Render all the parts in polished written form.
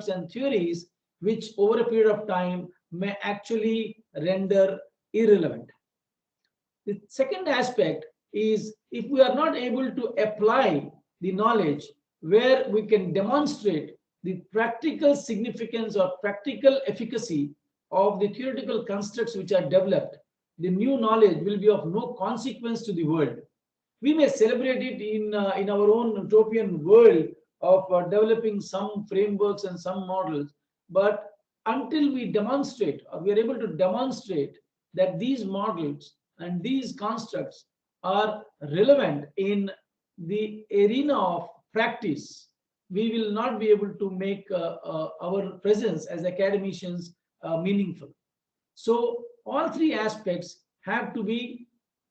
concepts and theories which over a period of time may actually render irrelevant. The second aspect is if we are not able to apply the knowledge where we can demonstrate the practical significance or practical efficacy of the theoretical constructs which are developed, the new knowledge will be of no consequence to the world. We may celebrate it in our own utopian world of developing some frameworks and some models, but until we demonstrate or we are able to demonstrate that these models and these constructs are relevant in the arena of practice, we will not be able to make our presence as academicians meaningful. So all three aspects have to be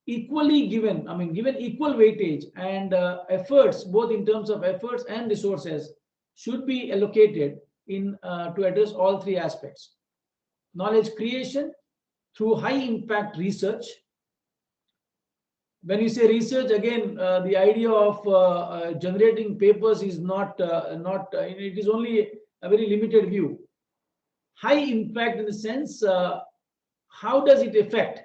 equally given, given equal weightage, and efforts, both in terms of efforts and resources, should be allocated in to address all three aspects. Knowledge creation through high impact research. When you say research, again, the idea of generating papers is it is only a very limited view. High impact in the sense, how does it affect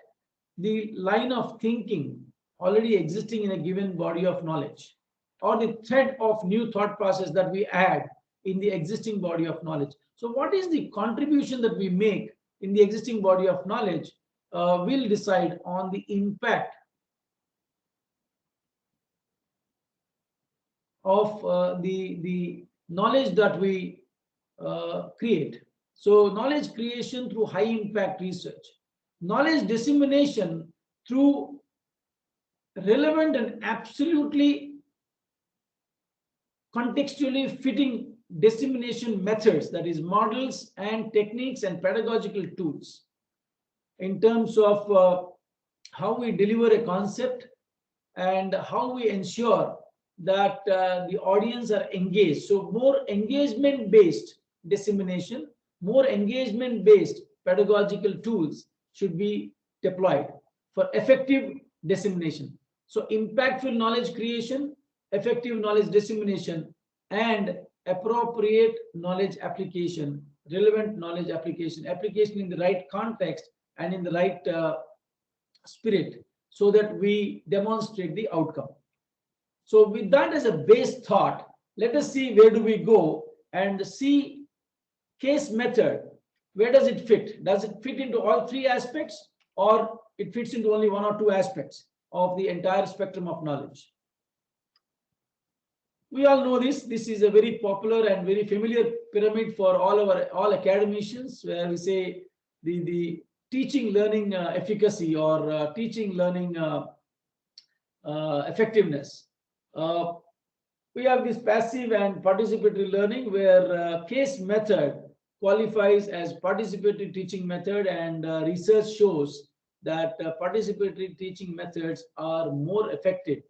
the line of thinking already existing in a given body of knowledge, or the thread of new thought process that we add in the existing body of knowledge. So what is the contribution that we make in the existing body of knowledge will decide on the impact of the knowledge that we create. So knowledge creation through high impact research. Knowledge dissemination through relevant and absolutely contextually fitting dissemination methods, that is models and techniques and pedagogical tools, in terms of how we deliver a concept and how we ensure that the audience are engaged. So more engagement based dissemination, more engagement based pedagogical tools should be deployed for effective dissemination. So impactful knowledge creation, effective knowledge dissemination, and appropriate knowledge application, relevant knowledge application, application in the right context and in the right spirit, so that we demonstrate the outcome. So with that as a base thought, let us see where do we go and see case method. Where does it fit? Does it fit into all three aspects, or it fits into only one or two aspects of the entire spectrum of knowledge? We all know this. This is a very popular and very familiar pyramid for all academicians, where we say the teaching learning efficacy or teaching learning effectiveness. We have this passive and participatory learning, where case method qualifies as participatory teaching method, and research shows that participatory teaching methods are more effective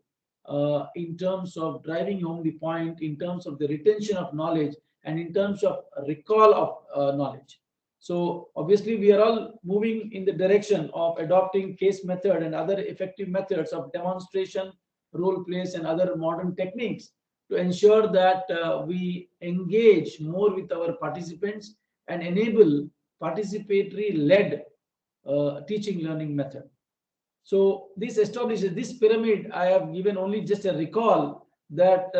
in terms of driving home the point, in terms of the retention of knowledge, and in terms of recall of knowledge. So obviously we are all moving in the direction of adopting case method and other effective methods of demonstration, role plays, and other modern techniques to ensure that we engage more with our participants and enable participatory led teaching learning method. So this establishes this pyramid. I have given only just a recall that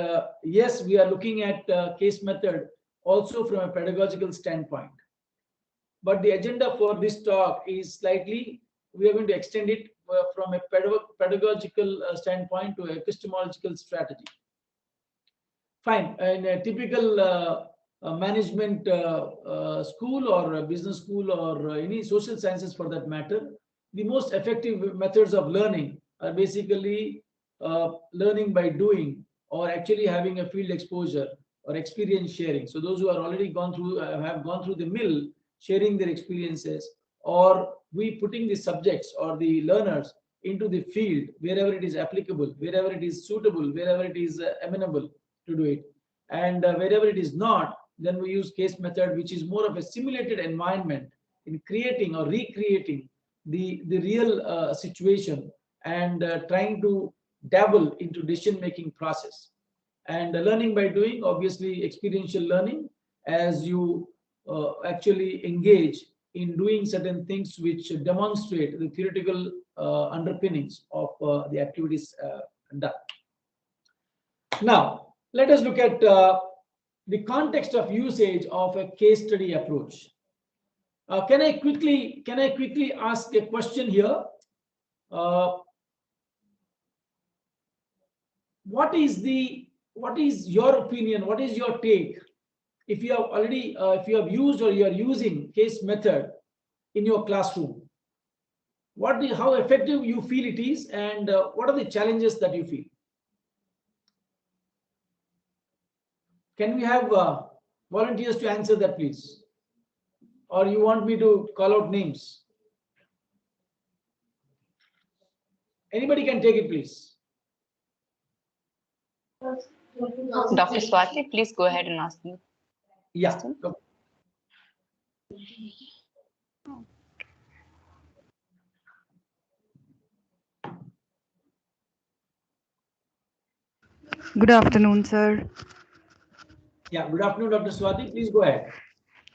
yes, we are looking at case method also from a pedagogical standpoint. But the agenda for this talk is slightly, we are going to extend it from a pedagogical standpoint to epistemological strategy. Fine. In a typical management school or a business school or any social sciences for that matter, the most effective methods of learning are basically learning by doing, or actually having a field exposure or experience sharing. So those who are already gone through, have gone through the mill, sharing their experiences, or we putting the subjects or the learners into the field wherever it is applicable, wherever it is suitable, wherever it is amenable to do it. And wherever it is not, then we use case method, which is more of a simulated environment in creating or recreating the real situation, and trying to dabble into decision making process. And learning by doing, obviously experiential learning, as you actually engage in doing certain things which demonstrate the theoretical underpinnings of the activities done. Now, let us look at the context of usage of a case study approach. Can I quickly ask a question here? What is your opinion? What is your take? If you have already, if you have used or you are using case method in your classroom, how effective you feel it is, and what are the challenges that you feel? Can we have volunteers to answer that, please? Or you want me to call out names? Anybody can take it, please. Dr. Swati, please go ahead and ask me. Yeah. Good afternoon, sir. Yeah, good afternoon, Dr. Swati. Please go ahead.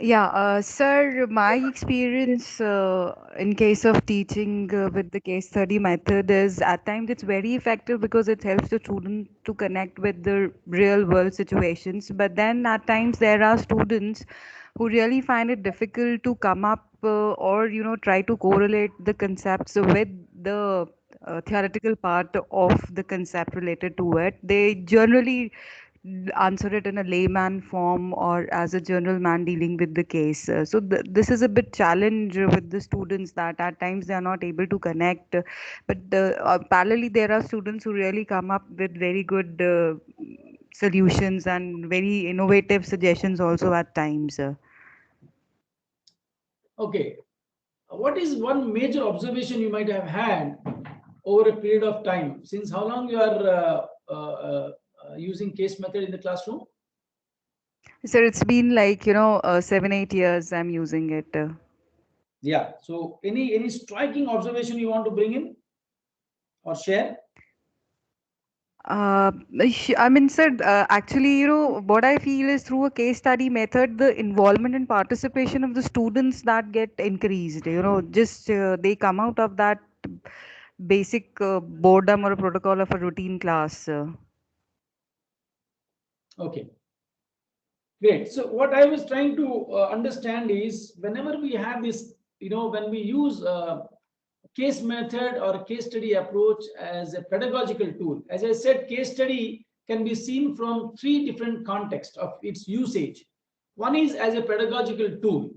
Yeah, sir, my experience in case of teaching with the case study method is at times it's very effective because it helps the student to connect with the real world situations. But then at times there are students who really find it difficult to come up or try to correlate the concepts with the theoretical part of the concept related to it. They generally answer it in a layman form or as a general man dealing with the case. So this is a bit challenge with the students that at times they are not able to connect. But parallelly, there are students who really come up with very good solutions and very innovative suggestions also at times. Okay. What is one major observation you might have had over a period of time? Since how long you are using case method in the classroom? Sir, it's been like 7-8 years I'm using it. Yeah. So any striking observation you want to bring in or share? Uh, I mean, sir, actually, what I feel is through a case study method, the involvement and participation of the students that get increased, just they come out of that basic boredom or a protocol of a routine class. Okay. Great. So what I was trying to understand is whenever we have this, when we use case method or case study approach as a pedagogical tool, as I said, case study can be seen from three different contexts of its usage. One is as a pedagogical tool.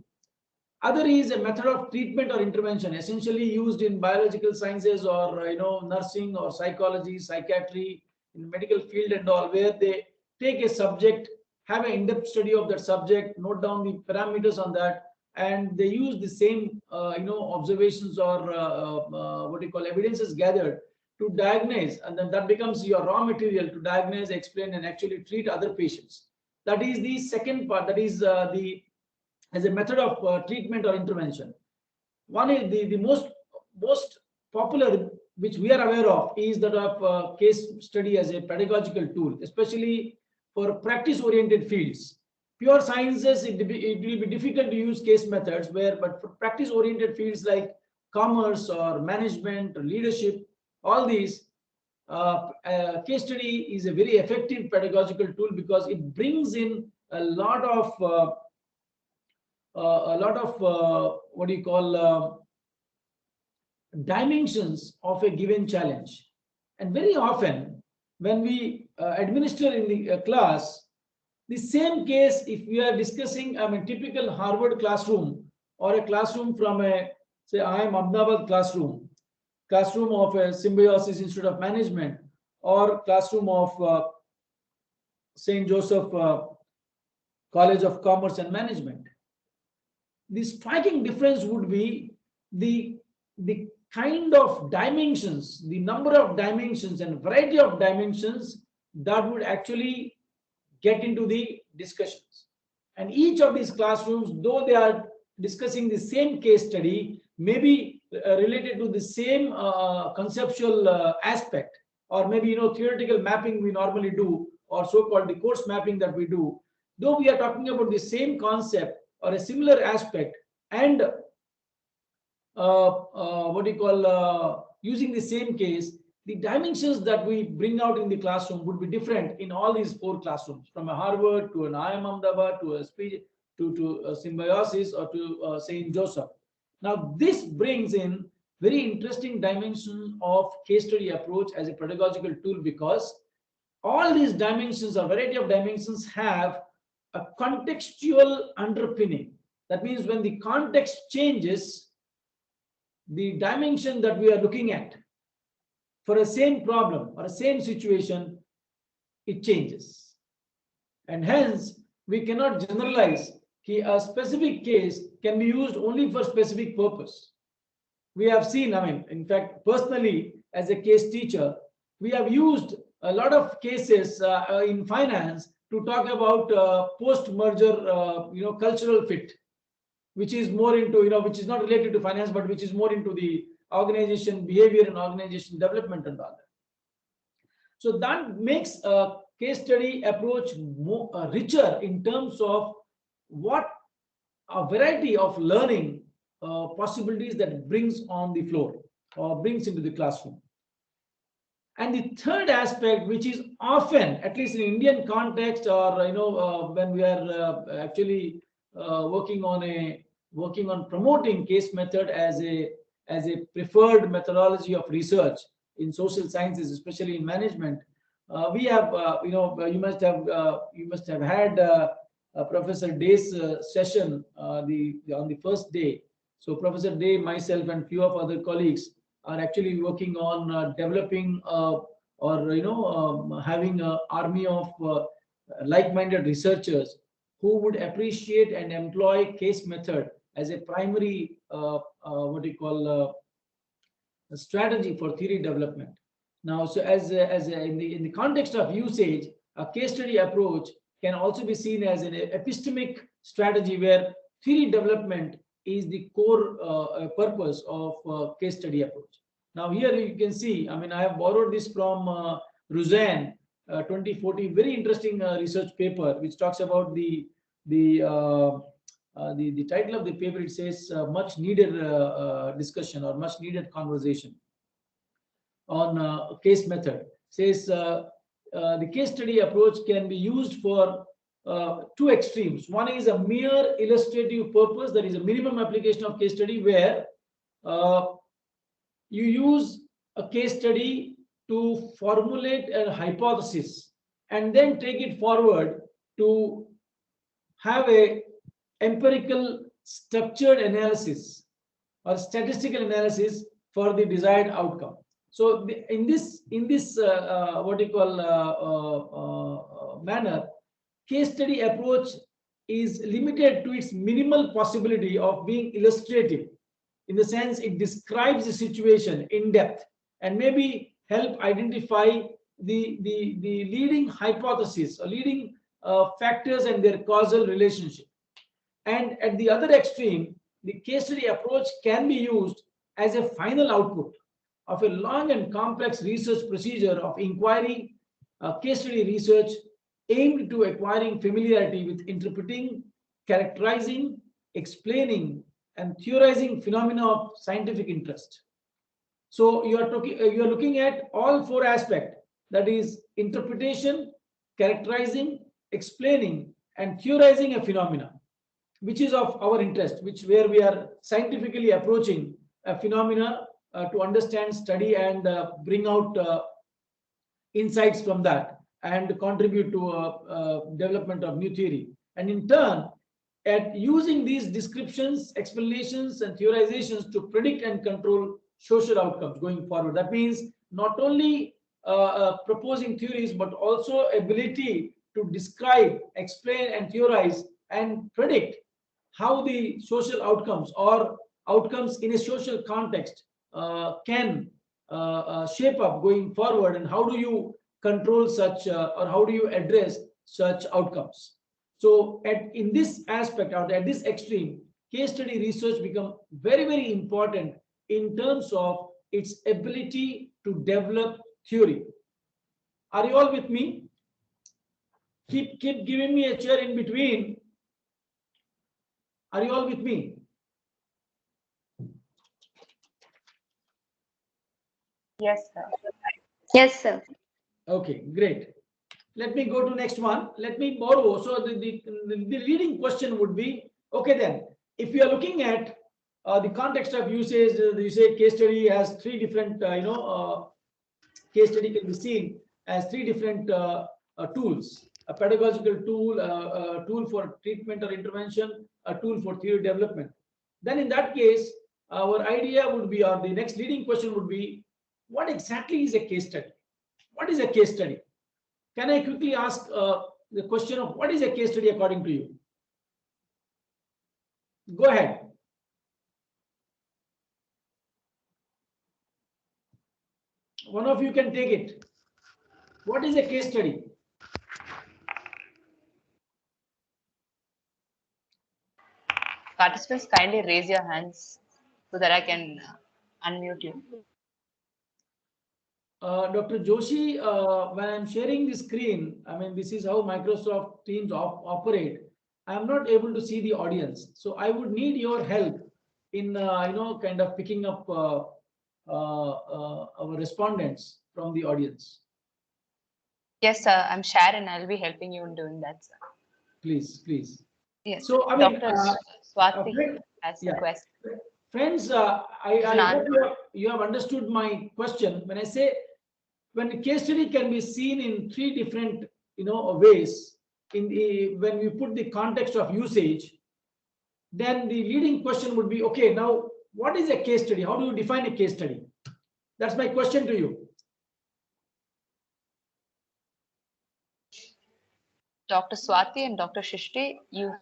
Other is a method of treatment or intervention, essentially used in biological sciences or nursing or psychology, psychiatry, in the medical field and all, where they take a subject, have an in-depth study of that subject, note down the parameters on that, and they use the same observations or what you call evidences gathered to diagnose, and then that becomes your raw material to diagnose, explain, and actually treat other patients. That is the second part. That is the as a method of treatment or intervention. One is the most popular, which we are aware of, is that of case study as a pedagogical tool, especially for practice oriented fields. Pure sciences, it will be difficult to use case methods, but for practice oriented fields like commerce or management or leadership, all these, case study is a very effective pedagogical tool because it brings in a lot of what do you call dimensions of a given challenge. And very often when we administer in the class the same case, if we are discussing, I mean, typical Harvard classroom or a classroom from a, say, I am Ahmedabad classroom of a Symbiosis Institute of Management, or classroom of St. Joseph College of Commerce and Management, the striking difference would be the kind of dimensions, the number of dimensions and variety of dimensions that would actually get into the discussions. And each of these classrooms, though they are discussing the same case study, may be related to the same conceptual aspect, or maybe theoretical mapping we normally do, or so-called the course mapping that we do. though we are talking about the same concept or a similar aspect, and what do you call, using the same case, the dimensions that we bring out in the classroom would be different in all these 4 classrooms, from a Harvard to an IIM Ahmedabad to a speech to Symbiosis or to St. Joseph. Now, this brings in very interesting dimension of case study approach as a pedagogical tool, because all these dimensions, a variety of dimensions, have a contextual underpinning. That means when the context changes, the dimension that we are looking at for a same problem or a same situation, it changes. And hence, we cannot generalize that a specific case can be used only for specific purpose. We have seen, I mean, in fact, personally, as a case teacher, we have used a lot of cases in finance to talk about post-merger, cultural fit, which is more into, which is not related to finance, but which is more into the organization behavior and organization development and all that. So that makes a case study approach more richer in terms of what a variety of learning possibilities that brings on the floor or brings into the classroom. And the third aspect, which is often, at least in Indian context, or when we are actually working on promoting case method as a preferred methodology of research in social sciences, especially in management, we have you must have had Professor Day's session on the first day. So Professor Day, myself, and few of other colleagues are actually working on developing having an army of like-minded researchers who would appreciate and employ case method as a primary strategy for theory development. Now, so in the context of usage, a case study approach can also be seen as an epistemic strategy where theory development is the core purpose of case study approach. Now, here you can see, I mean, I have borrowed this from Rouzan 2014, very interesting research paper, which talks about the title of the paper. It says much needed discussion or much needed conversation on case method. Says the case study approach can be used for two extremes. One is a mere illustrative purpose, that is a minimum application of case study, where you use a case study to formulate a hypothesis and then take it forward to have a empirical structured analysis or statistical analysis for the desired outcome. So in this what you call manner, case study approach is limited to its minimal possibility of being illustrative, in the sense it describes the situation in depth and maybe help identify the leading hypothesis or leading factors and their causal relationship. And at the other extreme, the case study approach can be used as a final output of a long and complex research procedure of inquiry, case study research aimed to acquiring familiarity with interpreting, characterizing, explaining, and theorizing phenomena of scientific interest. So you are looking at all four aspects, that is interpretation, characterizing, explaining, and theorizing a phenomena which is of our interest, where we are scientifically approaching a phenomena to understand, study, and bring out insights from that and contribute to development of new theory. And in turn, at using these descriptions, explanations, and theorizations to predict and control social outcomes going forward. That means not only proposing theories, but also ability to describe, explain, and theorize and predict how the social outcomes or outcomes in a social context can shape up going forward, and how do you control such or how do you address such outcomes. So in this aspect, or at this extreme, case study research become very, very important in terms of its ability to develop theory. Are you all with me? Keep giving me a chair in between. Are you all with me? Yes, sir. Yes, sir. Okay, great. Let me go to next one. Let me borrow. So the leading question would be, okay then, if you are looking at the context of usage, you say case study has three different, case study can be seen as three different tools: a pedagogical tool, a tool for treatment or intervention, a tool for theory development. Then in that case, our idea would be, or the next leading question would be, what exactly is a case study? What is a case study? Can I quickly ask the question of what is a case study according to you? Go ahead. One of you can take it. What is a case study? Participants, kindly raise your hands so that I can unmute you. Dr. Joshi, when I'm sharing the screen, I mean, this is how Microsoft Teams operate. I'm not able to see the audience. So I would need your help in, kind of picking up our respondents from the audience. Yes, sir. I'm Sharon. I'll be helping you in doing that, sir. Please, please. Yes. So, I mean, Dr. Swati friend- has yeah. a question. Friends, I hope you have understood my question. When I say, when a case study can be seen in three different, ways, when we put the context of usage, then the leading question would be, okay, now what is a case study? How do you define a case study? That's my question to you. Dr. Swati and Dr. Shishti, you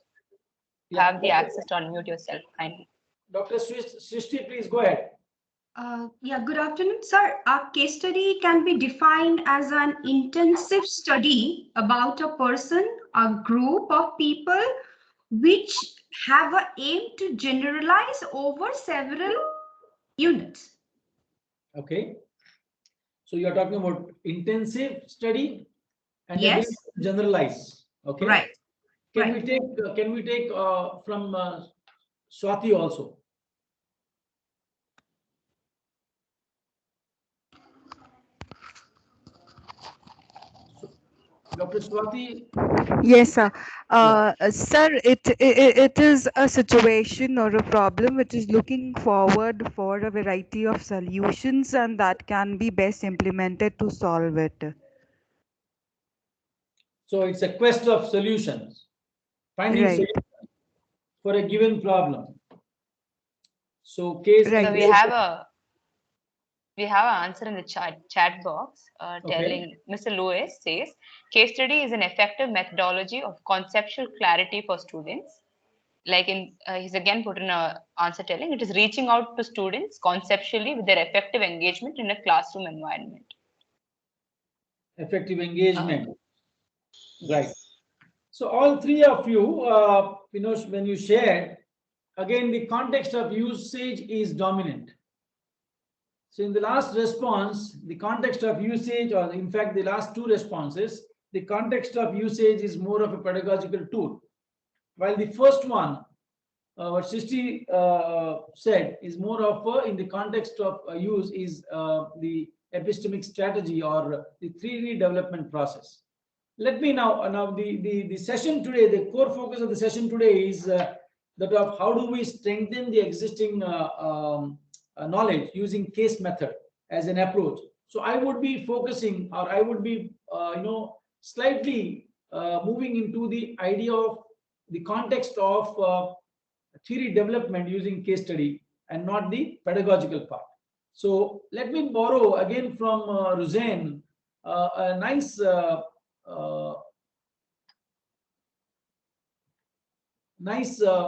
have the access to unmute yourself, kindly. Dr. Srishti, please go ahead. Yeah, good afternoon, sir. A case study can be defined as an intensive study about a person, a group of people, which have a aim to generalize over several units. Okay. So you are talking about intensive study and Yes. ability to generalize. Okay. Right. Can Right. we take from Swati also? Dr. Swati, Yes, sir. Sir, it is a situation or a problem which is looking forward for a variety of solutions and that can be best implemented to solve it. so it's a quest of solutions, finding Right. solutions for a given problem. So case Right. So we have an answer in the chat box telling Mr. Lewis says case study is an effective methodology of conceptual clarity for students. Like he's again put in a answer telling it is reaching out to students conceptually with their effective engagement in a classroom environment. effective engagement. Right. Yes. So all three of you, when you share, again, the context of usage is dominant. So in the last response, the context of usage, or in fact, the last two responses, the context of usage is more of a pedagogical tool. While the first one, what Srishti said, is more of in the context of use is the epistemic strategy or the theory development process. Let me now the session today, the core focus of the session today is that of how do we strengthen the existing knowledge using case method as an approach. So I would be focusing, or I would be slightly moving into the idea of the context of theory development using case study and not the pedagogical part. So let me borrow again from Roseanne a nice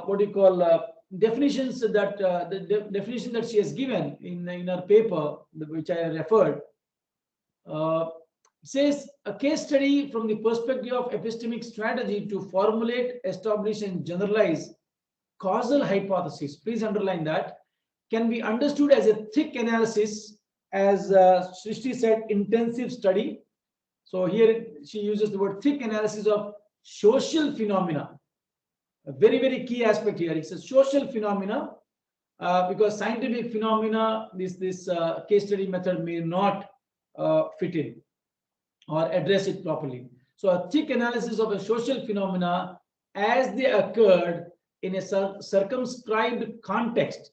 what do you call definitions that the definition that she has given in her paper, which I referred, says a case study from the perspective of epistemic strategy to formulate, establish, and generalize causal hypothesis. Please underline that. Can be understood as a thick analysis, as Srishti said, intensive study. So here she uses the word thick analysis of social phenomena. A very, very key aspect here. It's a social phenomena because scientific phenomena, this case study method may not fit in or address it properly. So a thick analysis of a social phenomena as they occurred in a circumscribed context.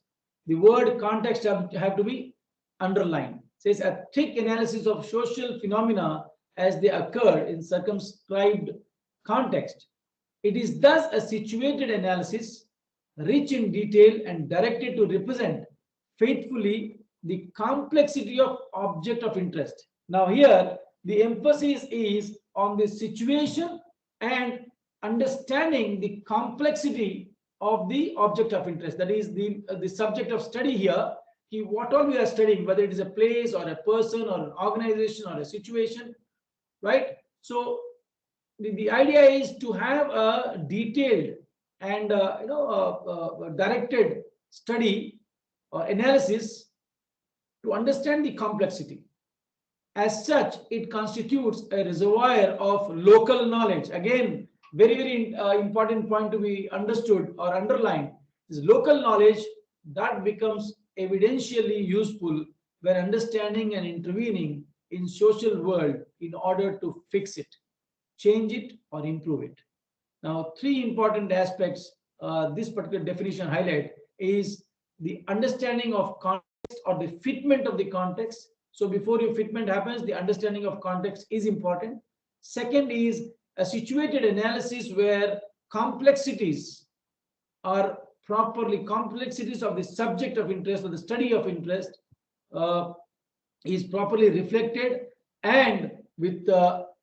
The word context have to be underlined. It says a thick analysis of social phenomena as they occurred in circumscribed context. It is thus a situated analysis, rich in detail and directed to represent faithfully the complexity of object of interest. Now here, the emphasis is on the situation and understanding the complexity of the object of interest. That is the subject of study here. What all we are studying, whether it is a place or a person or an organization or a situation, right? So the idea is to have a detailed and directed study or analysis to understand the complexity. As such, it constitutes a reservoir of local knowledge. Again, very, very important point to be understood or underlined is local knowledge that becomes evidentially useful when understanding and intervening in social world in order to fix it, change it, or improve it. Now, three important aspects this particular definition highlight is the understanding of context or the fitment of the context. So before your fitment happens, the understanding of context is important. Second is a situated analysis where complexities are complexities of the subject of interest or the study of interest is properly reflected and with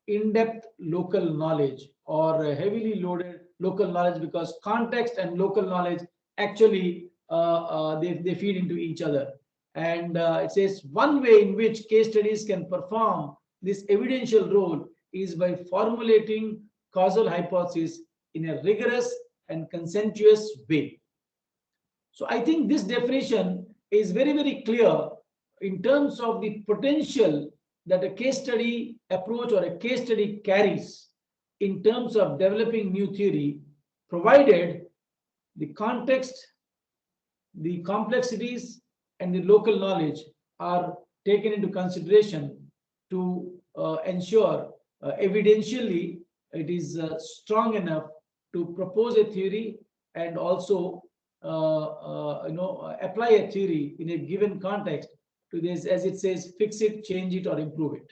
in-depth local knowledge or heavily loaded local knowledge, because context and local knowledge actually they feed into each other. And it says one way in which case studies can perform this evidential role is by formulating causal hypotheses in a rigorous and conscientious way. So I think this definition is very, very clear in terms of the potential that a case study approach or a case study carries in terms of developing new theory, provided the context, the complexities, and the local knowledge are taken into consideration to ensure evidentially it is strong enough to propose a theory and also apply a theory in a given context to this, as it says, fix it, change it, or improve it.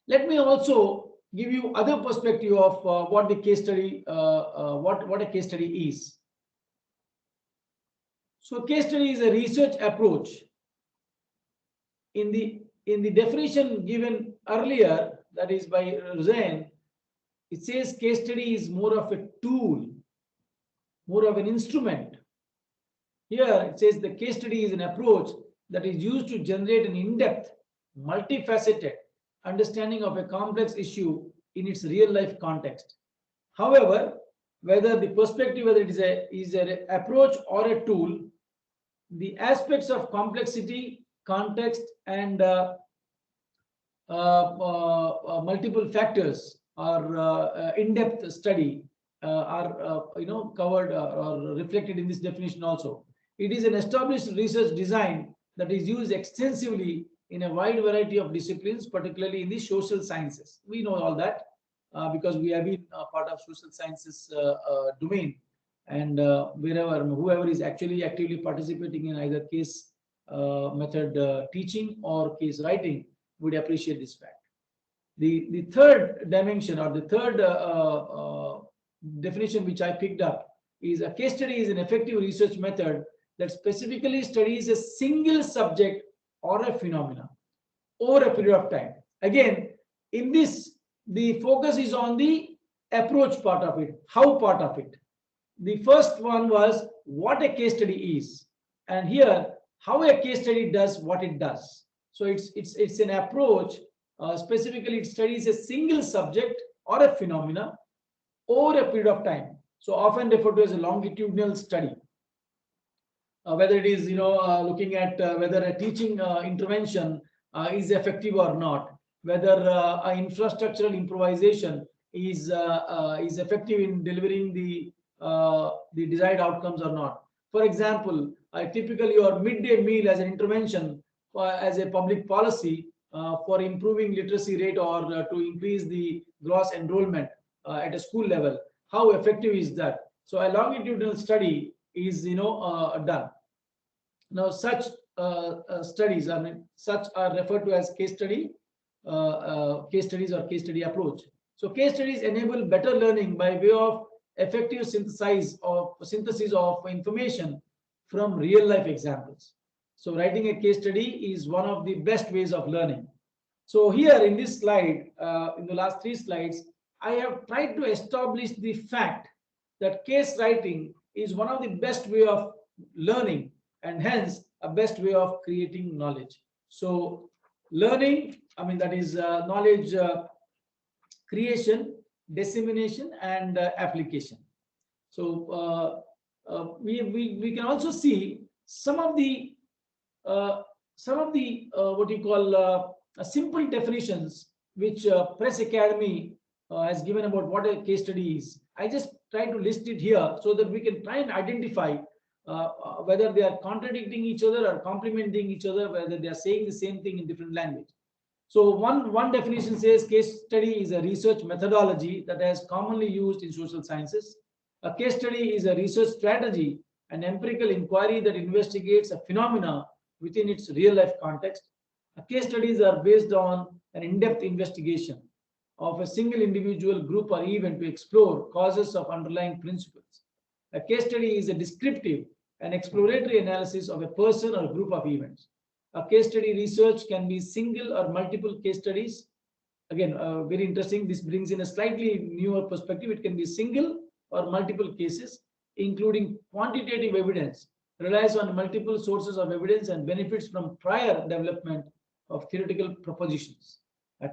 Let me also give you other perspective of what the case study, what a case study is. So case study is a research approach. In the definition given earlier, that is by Rosen, it says case study is more of a tool, more of an instrument. Here it says the case study is an approach that is used to generate an in-depth, multifaceted understanding of a complex issue in its real-life context. However, whether the perspective, whether it is an approach or a tool, the aspects of complexity, context, and multiple factors or in-depth study are covered or reflected in this definition also. It is an established research design that is used extensively in a wide variety of disciplines, particularly in the social sciences. We know all that because we have been part of social sciences domain, and whoever is actually actively participating in either case method teaching or case writing would appreciate this fact. The third dimension or the third definition which I picked up is a case study is an effective research method that specifically studies a single subject or a phenomena over a period of time. Again, in this, the focus is on the approach part of it, how part of it. The first one was what a case study is, and here how a case study does what it does. So it's an approach. Specifically, it studies a single subject or a phenomena over a period of time. So often referred to as a longitudinal study. Whether it is looking at whether a teaching intervention is effective or not, whether infrastructural improvisation is effective in delivering the desired outcomes or not. For example, typically your midday meal as an intervention as a public policy for improving literacy rate or to increase the gross enrollment at a school level. How effective is that? So a longitudinal study is done. Now such studies, I mean, such are referred to as case studies or case study approach. So case studies enable better learning by way of effective synthesis of information from real life examples. So writing a case study is one of the best ways of learning. So here in this slide, in the last 3 slides, I have tried to establish the fact that case writing is one of the best way of learning and hence a best way of creating knowledge. So learning, I mean, that is knowledge creation, dissemination, and application. So we can also see some of the what you call simple definitions which Press Academy has given about what a case study is. I just try to list it here so that we can try and identify whether they are contradicting each other or complementing each other, whether they are saying the same thing in different language. So one definition says case study is a research methodology that is commonly used in social sciences. A case study is a research strategy, an empirical inquiry that investigates a phenomena within its real life context. Case studies are based on an in-depth investigation of a single individual, group, or event to explore causes of underlying principles. A case study is a descriptive and exploratory analysis of a person or group of events. A case study research can be single or multiple case studies. Again, very interesting. This brings in a slightly newer perspective. It can be single or multiple cases, including quantitative evidence, relies on multiple sources of evidence and benefits from prior development of theoretical propositions.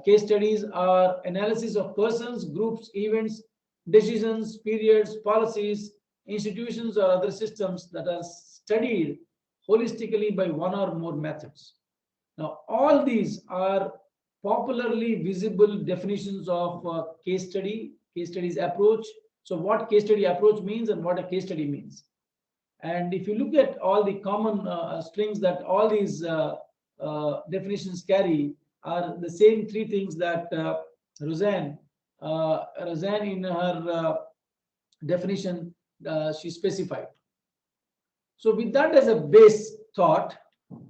Case studies are analysis of persons, groups, events, decisions, periods, policies, institutions, or other systems that are studied holistically by one or more methods. Now, all these are popularly visible definitions of case studies approach. So what case study approach means and what a case study means. And if you look at all the common strings that all these definitions carry are the same 3 things that Roseanne in her definition she specified. So with that as a base thought,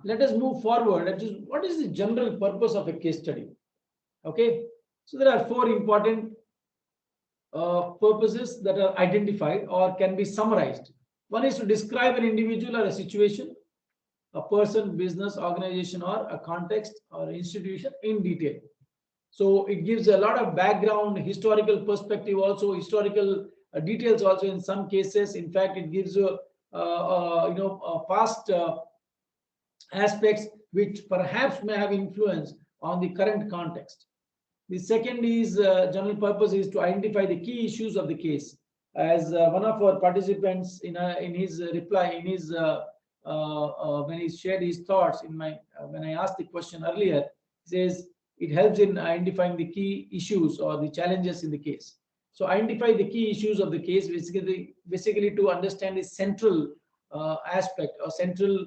let us move forward. What is the general purpose of a case study? Okay, so there are 4 important purposes that are identified or can be summarized. One is to describe an individual or a situation, a person, business, organization, or a context or institution in detail. So it gives a lot of background, historical perspective, also historical details also in some cases. In fact, it gives past aspects which perhaps may have influence on the current context. The second is general purpose is to identify the key issues of the case. As one of our participants in his reply, in his when he shared his thoughts when I asked the question earlier, he says it helps in identifying the key issues or the challenges in the case. So identify the key issues of the case, basically to understand the central aspect or central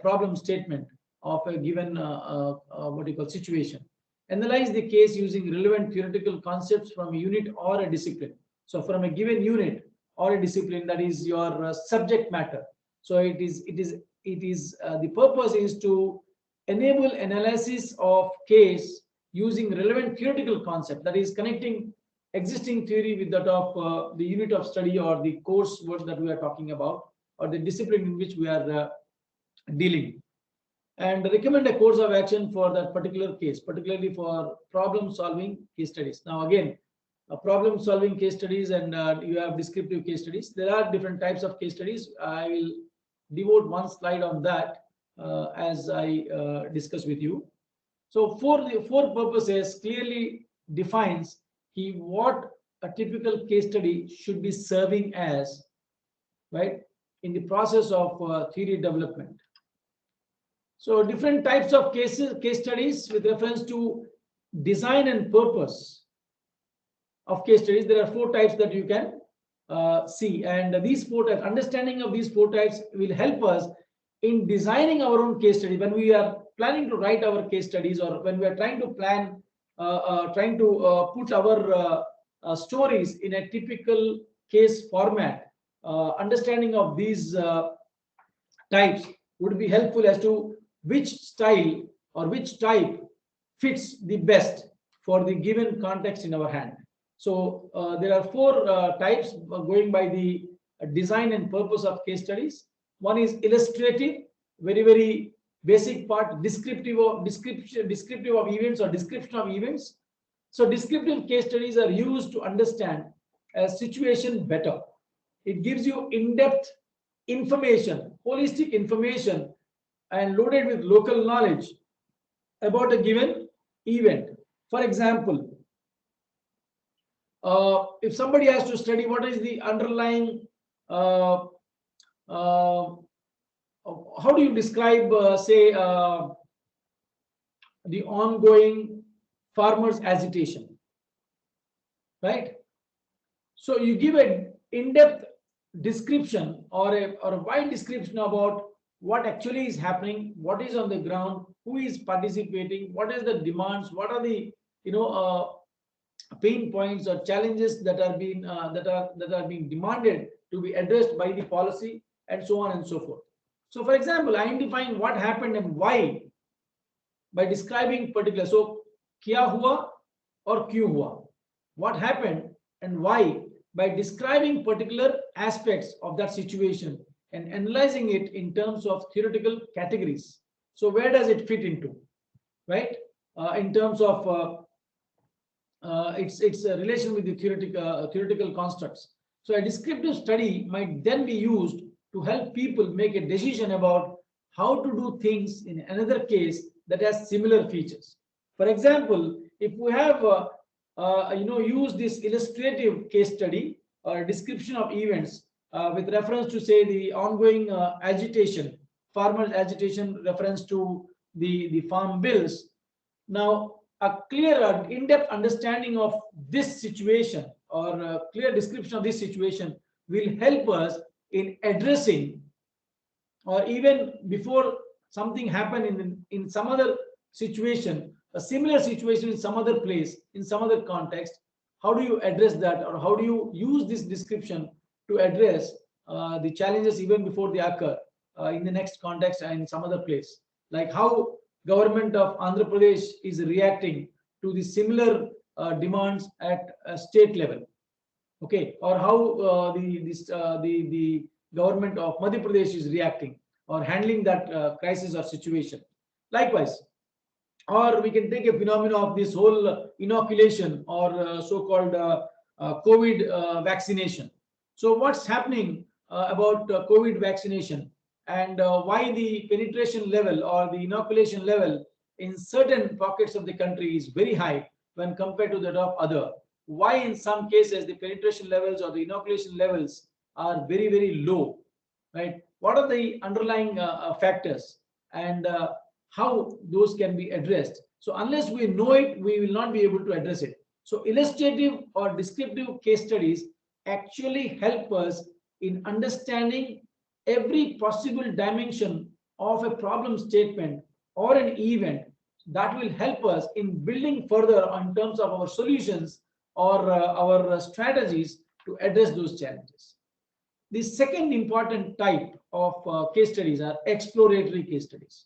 problem statement of a given what you call situation. Analyze the case using relevant theoretical concepts from a unit or a discipline. So from a given unit or a discipline, that is your subject matter. So the purpose is to enable analysis of case using relevant theoretical concept, that is connecting existing theory with that of the unit of study or the course work that we are talking about or the discipline in which we are dealing, and recommend a course of action for that particular case, particularly for problem solving case studies. Now again, problem solving case studies and you have descriptive case studies. There are different types of case studies. I will devote one slide on that as I discuss with you. So for the 4 purposes clearly defines what a typical case study should be serving as, right, in the process of theory development. So different types of case studies with reference to design and purpose of case studies, there are 4 types that you can see, and these 4 types, understanding of these 4 types will help us in designing our own case study when we are planning to write our case studies, or when we are trying to plan, trying to put our stories in a typical case format. Understanding of these types would be helpful as to which style or which type fits the best for the given context in our hand. So there are 4 types going by the design and purpose of case studies. One is illustrative, very basic part, descriptive of events or description of events. So descriptive case studies are used to understand a situation better. It gives you in-depth information, holistic information, and loaded with local knowledge about a given event. For example, if somebody has to study what is the underlying, how do you describe, say, the ongoing farmers' agitation, right? So you give an in-depth description or a wide description about what actually is happening, what is on the ground, who is participating, what is the demands, what are the pain points or challenges that are being demanded to be addressed by the policy, and so on and so forth. So, for example, identifying what happened and why by describing particular. So, kya hua or kyun hua? What happened and why by describing particular aspects of that situation and analyzing it in terms of theoretical categories. So, where does it fit into, right? In terms of its a relation with the theoretical constructs. So a descriptive study might then be used to help people make a decision about how to do things in another case that has similar features. For example, if we have use this illustrative case study or description of events with reference to, say, the ongoing agitation, farmers' agitation, reference to the farm bills. Now, a clear, in-depth understanding of this situation or a clear description of this situation will help us in addressing, or even before something happened in some other situation, a similar situation in some other place, in some other context, how do you address that, or how do you use this description to address the challenges even before they occur in the next context and in some other place, like how government of Andhra Pradesh is reacting to the similar demands at a state level, okay, or how the government of Madhya Pradesh is reacting or handling that crisis or situation. Likewise, or we can take a phenomenon of this whole inoculation or so-called COVID vaccination. So what's happening about COVID vaccination, and why the penetration level or the inoculation level in certain pockets of the country is very high when compared to that of other. Why in some cases the penetration levels or the inoculation levels are very low, right? What are the underlying factors, and how those can be addressed? So unless we know it, we will not be able to address it. So illustrative or descriptive case studies actually help us in understanding every possible dimension of a problem statement or an event that will help us in building further in terms of our solutions or our strategies to address those challenges. The second important type of case studies are exploratory case studies.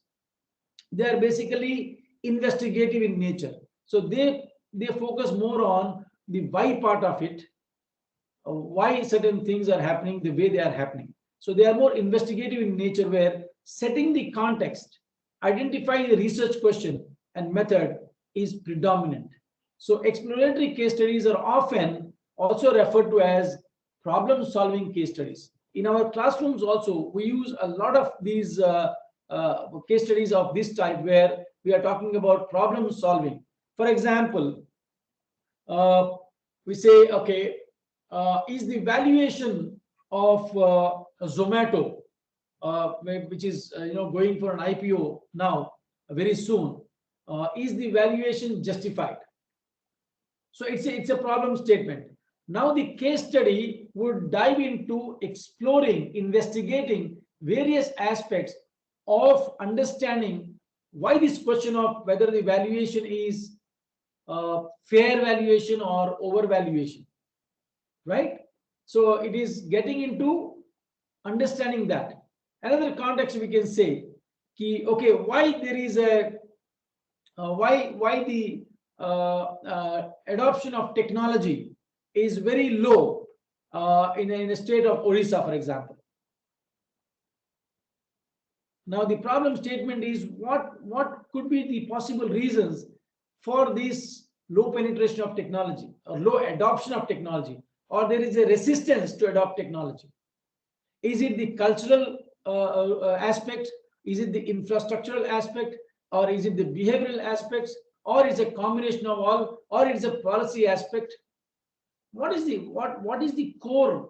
They are basically investigative in nature. So they focus more on the why part of it, why certain things are happening the way they are happening. So they are more investigative in nature, where setting the context, identifying the research question and method is predominant. So exploratory case studies are often also referred to as problem solving case studies. In our classrooms also, we use a lot of these case studies of this type, where we are talking about problem solving. For example, we say, okay, is the valuation of Zomato, which is going for an IPO now very soon, is the valuation justified? So it's a problem statement. Now the case study would dive into exploring, investigating various aspects of understanding why this question of whether the valuation is fair valuation or overvaluation, right? So it is getting into understanding that. Another context we can say, okay, why there is a why the adoption of technology is very low in a state of Orissa, for example. Now the problem statement is what could be the possible reasons for this low penetration of technology or low adoption of technology, or there is a resistance to adopt technology. Is it the cultural aspect? Is it the infrastructural aspect? Or is it the behavioral aspects? Or is it a combination of all? Or is it a policy aspect? What is the core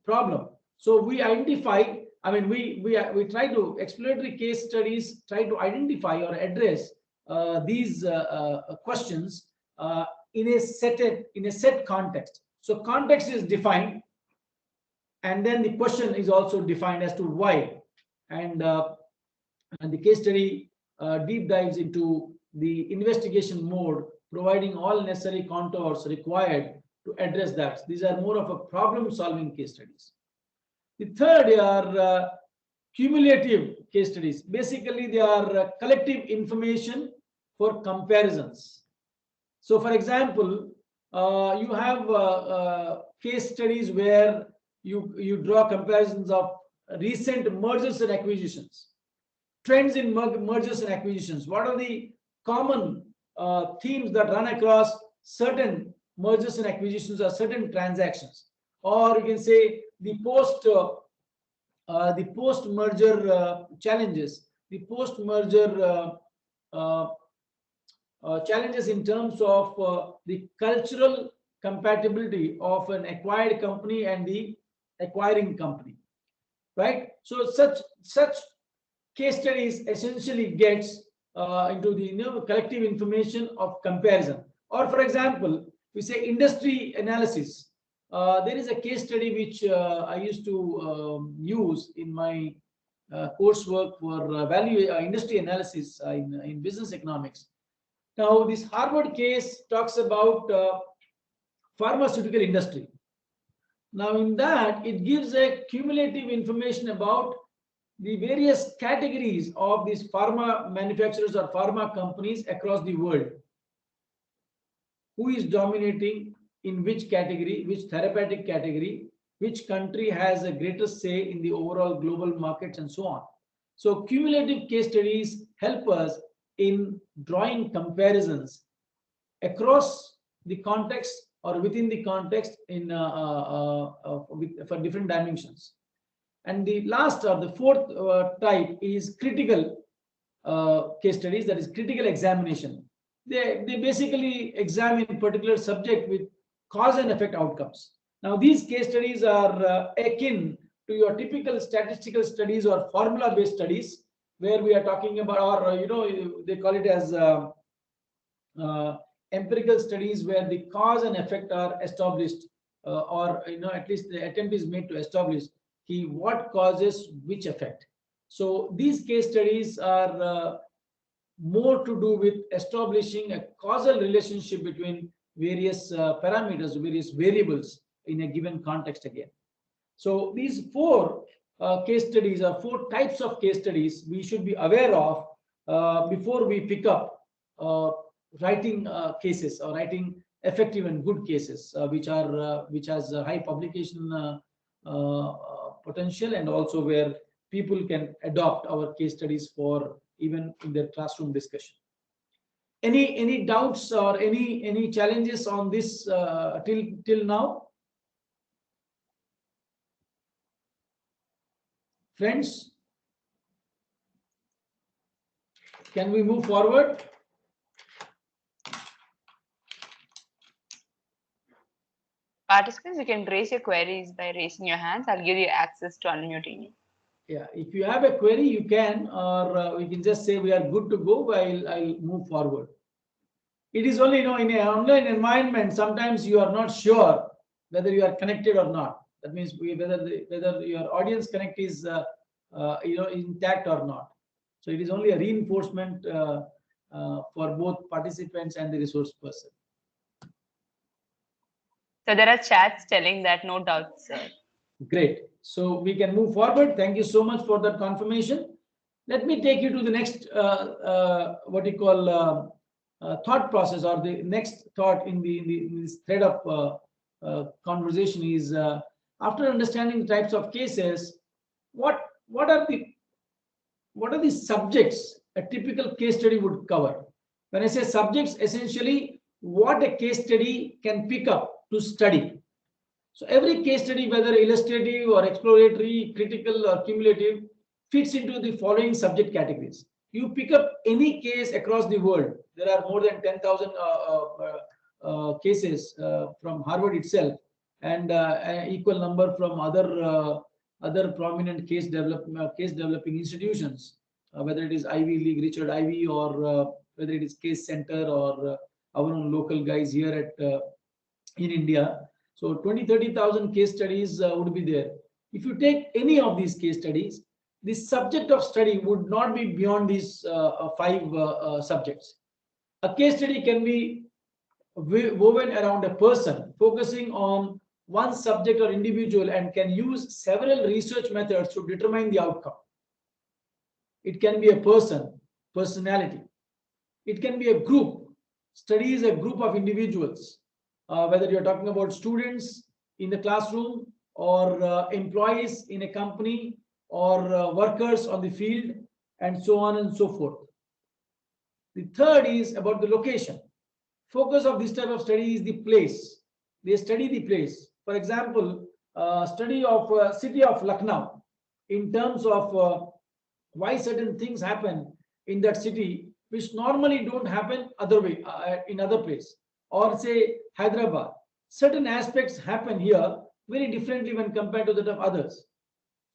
problem? So we identify. I mean, we try to exploratory case studies try to identify or address these questions in a set context. So context is defined, and then the question is also defined as to why, and the case study deep dives into the investigation mode, providing all necessary contours required to address that. These are more of a problem solving case studies. The third are cumulative case studies. Basically they are collective information for comparisons. So for example, you have case studies where you draw comparisons of recent mergers and acquisitions, trends in mergers and acquisitions. What are the common themes that run across certain mergers and acquisitions or certain transactions? Or you can say the post merger challenges, the post merger challenges in terms of the cultural compatibility of an acquired company and the acquiring company, right? So such case studies essentially gets into the collective information of comparison. Or for example, we say industry analysis. There is a case study which I used to use in my coursework for value industry analysis in business economics. Now this Harvard case talks about pharmaceutical industry. Now in that it gives a cumulative information about the various categories of these pharma manufacturers or pharma companies across the world. Who is dominating in which category, which therapeutic category, which country has a greater say in the overall global markets, and so on. So cumulative case studies help us in drawing comparisons across the context or within the context in for different dimensions. And the last or the fourth type is critical case studies, that is critical examination. They basically examine particular subject with cause and effect outcomes. Now these case studies are akin to your typical statistical studies or formula based studies, where we are talking about, or they call it as empirical studies, where the cause and effect are established, or at least the attempt is made to establish what causes which effect. So these case studies are more to do with establishing a causal relationship between various parameters, various variables in a given context again. So these four case studies are four types of case studies we should be aware of before we pick up writing cases or writing effective and good cases, which has a high publication potential, and also where people can adopt our case studies for even in their classroom discussion. Any doubts or any challenges on this till now, friends? Can we move forward? Participants, you can raise your queries by raising your hands. I'll give you access to unmuting you. Yeah, if you have a query, you can, or we can just say we are good to go. I'll move forward. It is only, in an online environment, sometimes you are not sure whether you are connected or not. That means whether your audience connect is intact or not. So it is only a reinforcement for both participants and the resource person. So there are chats telling that no doubts, sir. Great. So we can move forward. Thank you so much for that confirmation. Let me take you to the next what you call thought process, or the next thought in this thread of conversation is, after understanding the types of cases, what are the subjects a typical case study would cover? When I say subjects, essentially what a case study can pick up to study. So every case study, whether illustrative or exploratory, critical or cumulative, fits into the following subject categories. You pick up any case across the world. There are more than 10,000 cases from Harvard itself, and an equal number from other prominent case developing institutions, whether it is Ivy League, Richard Ivy, or whether it is Case Center, or our own local guys here at in India. So 20-30,000 case studies would be there. If you take any of these case studies, the subject of study would not be beyond these five subjects. A case study can be woven around a person, focusing on one subject or individual, and can use several research methods to determine the outcome. It can be a personality. It can be a group. Study is a group of individuals, whether you're talking about students in the classroom, or employees in a company, or workers on the field, and so on and so forth. The third is about the location. Focus of this type of study is the place. They study the place. For example, study of city of Lucknow in terms of why certain things happen in that city which normally don't happen in other place. Or say Hyderabad, certain aspects happen here very differently when compared to that of others.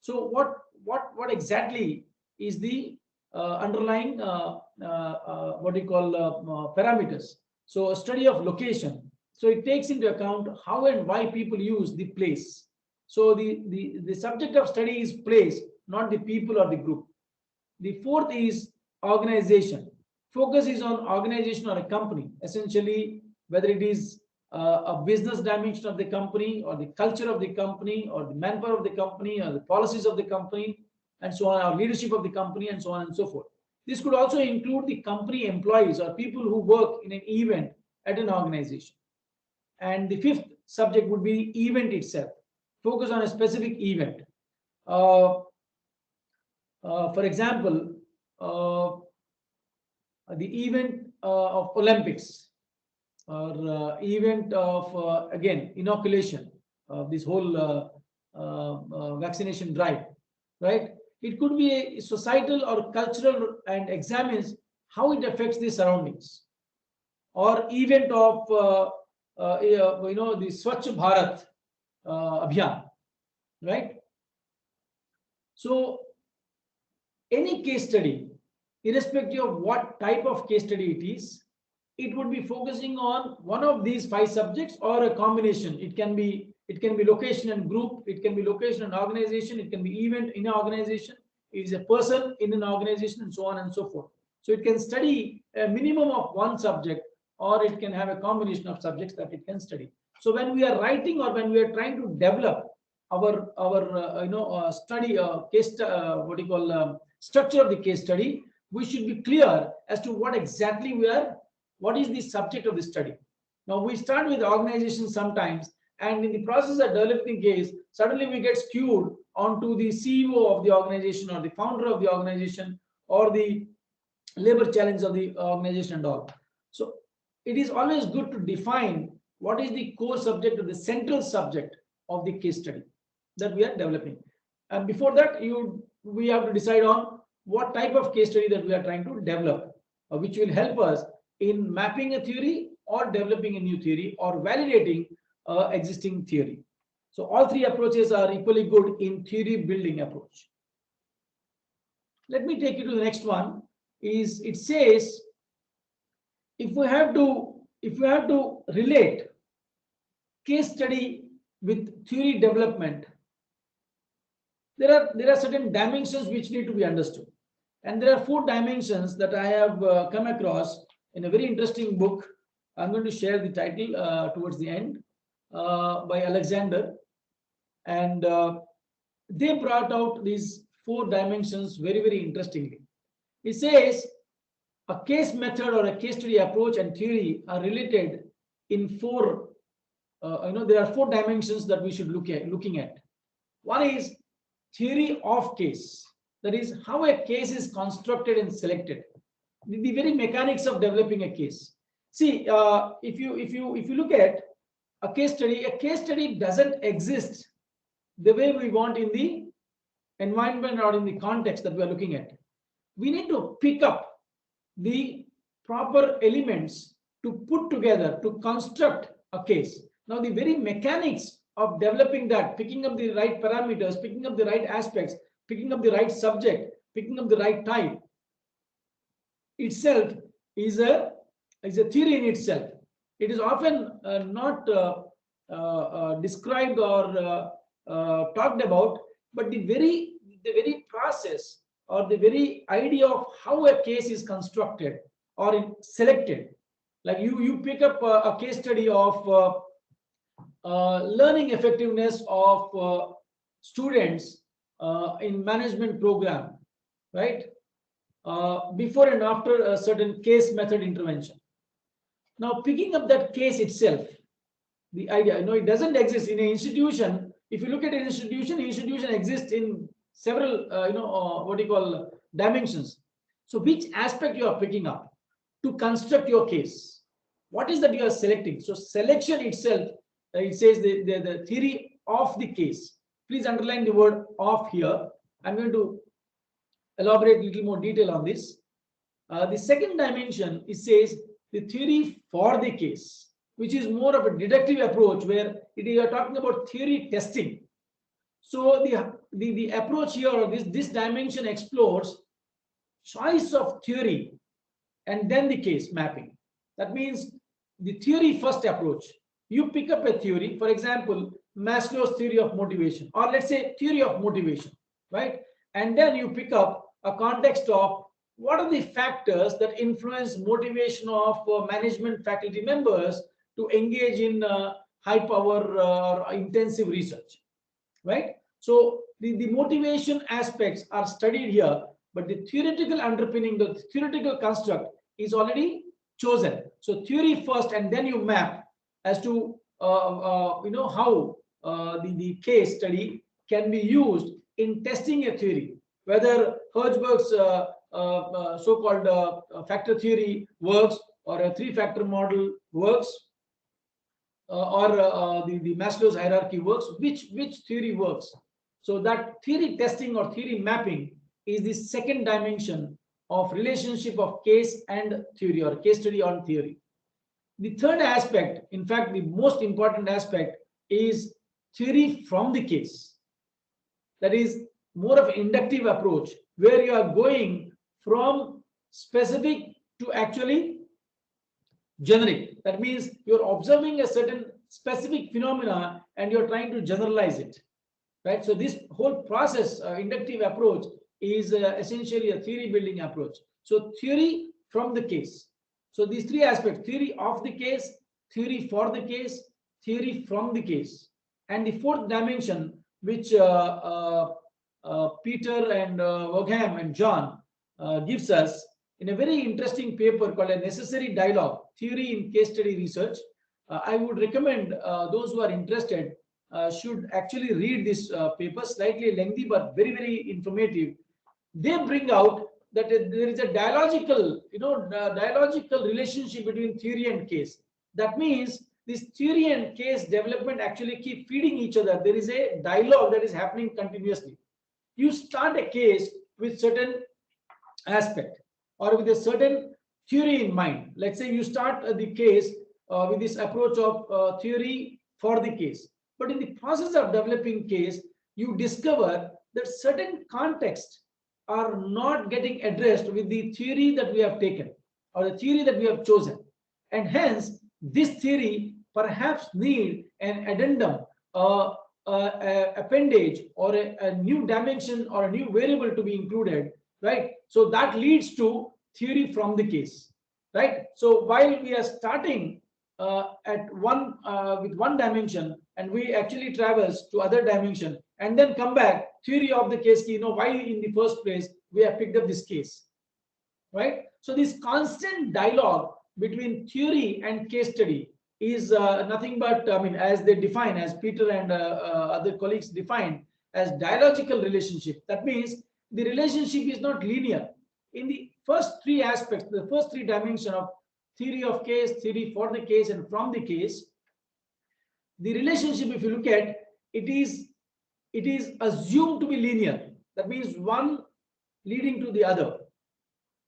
So what exactly is the underlying what we call parameters? So a study of location. So it takes into account how and why people use the place. So the subject of study is place, not the people or the group. The fourth is organization. Focus is on organization or a company, essentially, whether it is a business dimension of the company, or the culture of the company, or the manpower of the company, or the policies of the company, and so on, or leadership of the company, and so on and so forth. This could also include the company employees or people who work in an event at an organization. And the fifth subject would be event itself. Focus on a specific event. For example, the event of Olympics, or event of again inoculation of this whole vaccination drive, right? It could be a societal or cultural and examines how it affects the surroundings. Or event of the Swachh Bharat Abhiyan, right? So any case study, irrespective of what type of case study it is, it would be focusing on one of these five subjects, or a combination. It can be location and group, it can be location and organization, it can be event in an organization, it is a person in an organization, and so on and so forth. So it can study a minimum of one subject, or it can have a combination of subjects that it can study. So when we are writing, or when we are trying to develop our study case structure of the case study, we should be clear as to what exactly what is the subject of the study. Now we start with organization sometimes, and in the process of developing case, suddenly we get skewed onto the CEO of the organization, or the founder of the organization, or the labor challenge of the organization and all. So it is always good to define what is the core subject, or the central subject of the case study that we are developing. And before that, we have to decide on what type of case study that we are trying to develop, which will help us in mapping a theory, or developing a new theory, or validating existing theory. So all three approaches are equally good in theory building approach. Let me take you to the next one. Is it says if we have to relate case study with theory development, there are certain dimensions which need to be understood, and there are 4 dimensions that I have come across in a very interesting book. I'm going to share the title towards the end by Alexander, and they brought out these 4 dimensions very interestingly. It says a case method or a case study approach and theory are related in 4. There are 4 dimensions that we should looking at. One is theory of case, that is how a case is constructed and selected, the very mechanics of developing a case. See, if you look at a case study doesn't exist the way we want in the environment or in the context that we are looking at. We need to pick up the proper elements to put together to construct a case. Now, the very mechanics of developing that, picking up the right parameters, picking up the right aspects, picking up the right subject, picking up the right type itself is a theory in itself. It is often not described or talked about, but the very process or the very idea of how a case is constructed or selected. Like you pick up a case study of learning effectiveness of students in management program, right? Before and after a certain case method intervention. Now, picking up that case itself, the idea, it doesn't exist in an institution. If you look at an institution, the institution exists in several, what you call dimensions. So, which aspect you are picking up to construct your case? What is that you are selecting? So, selection itself, it says the theory of the case. Please underline the word "of" here. I'm going to elaborate a little more detail on this. The second dimension, it says the theory for the case, which is more of a deductive approach where you are talking about theory testing. So the approach here, or this dimension explores choice of theory and then the case mapping. That means the theory first approach. You pick up a theory, for example, Maslow's theory of motivation, or let's say theory of motivation, right? And then you pick up a context of what are the factors that influence motivation of management faculty members to engage in high power or intensive research, right? So the motivation aspects are studied here, but the theoretical underpinning, the theoretical construct is already chosen. So theory first, and then you map as to how the case study can be used in testing a theory, whether Hertzberg's so-called factor theory works, or a 3-factor model works, or the Maslow's hierarchy works, which theory works. So that theory testing or theory mapping is the second dimension of relationship of case and theory, or case study on theory. The third aspect, in fact, the most important aspect, is theory from the case. That is more of an inductive approach where you are going from specific to actually generic. That means you're observing a certain specific phenomena and you're trying to generalize it, right? So this whole process, inductive approach, is essentially a theory building approach. So theory from the case. So these 3 aspects: theory of the case, theory for the case, theory from the case. And the 4th dimension, which Peter and Wogham and John gives us in a very interesting paper called A Necessary Dialogue, Theory in Case Study Research. I would recommend those who are interested should actually read this paper, slightly lengthy but very informative. They bring out that there is a dialogical relationship between theory and case. That means this theory and case development actually keep feeding each other. There is a dialogue that is happening continuously. You start a case with certain aspect or with a certain theory in mind. Let's say you start the case with this approach of theory for the case. But in the process of developing case, you discover that certain context are not getting addressed with the theory that we have taken or the theory that we have chosen. And hence, this theory perhaps need an addendum, appendage, or a new dimension or a new variable to be included, right? So that leads to theory from the case, right? So while we are starting at one with one dimension, and we actually travels to other dimension and then come back, theory of the case, why in the first place we have picked up this case, right? So this constant dialogue between theory and case study is nothing but, I mean, as they define, as Peter and other colleagues define, as dialogical relationship. That means the relationship is not linear. In the first three aspects, the first three dimensions of theory of case, theory for the case, and from the case, the relationship, if you look at, it is assumed to be linear. That means one leading to the other.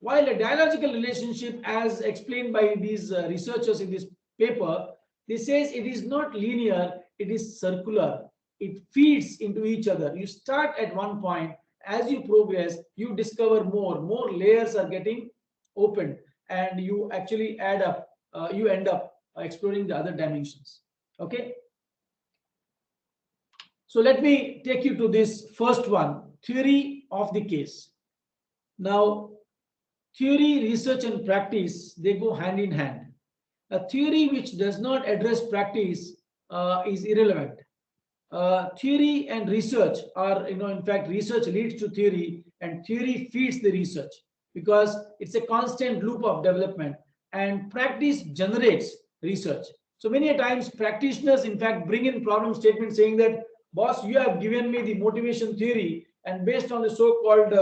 While a dialogical relationship, as explained by these researchers in this paper, they says it is not linear, it is circular. It feeds into each other. You start at one point, as you progress, you discover more layers are getting opened, and you actually add up, you end up exploring the other dimensions. Okay. So let me take you to this first one, theory of the case. Now, theory, research, and practice, they go hand in hand. A theory which does not address practice is irrelevant. Theory and research are, in fact, research leads to theory and theory feeds the research, because it's a constant loop of development, and practice generates research. So many times practitioners, in fact, bring in problem statements saying that, boss, you have given me the motivation theory, and based on the so-called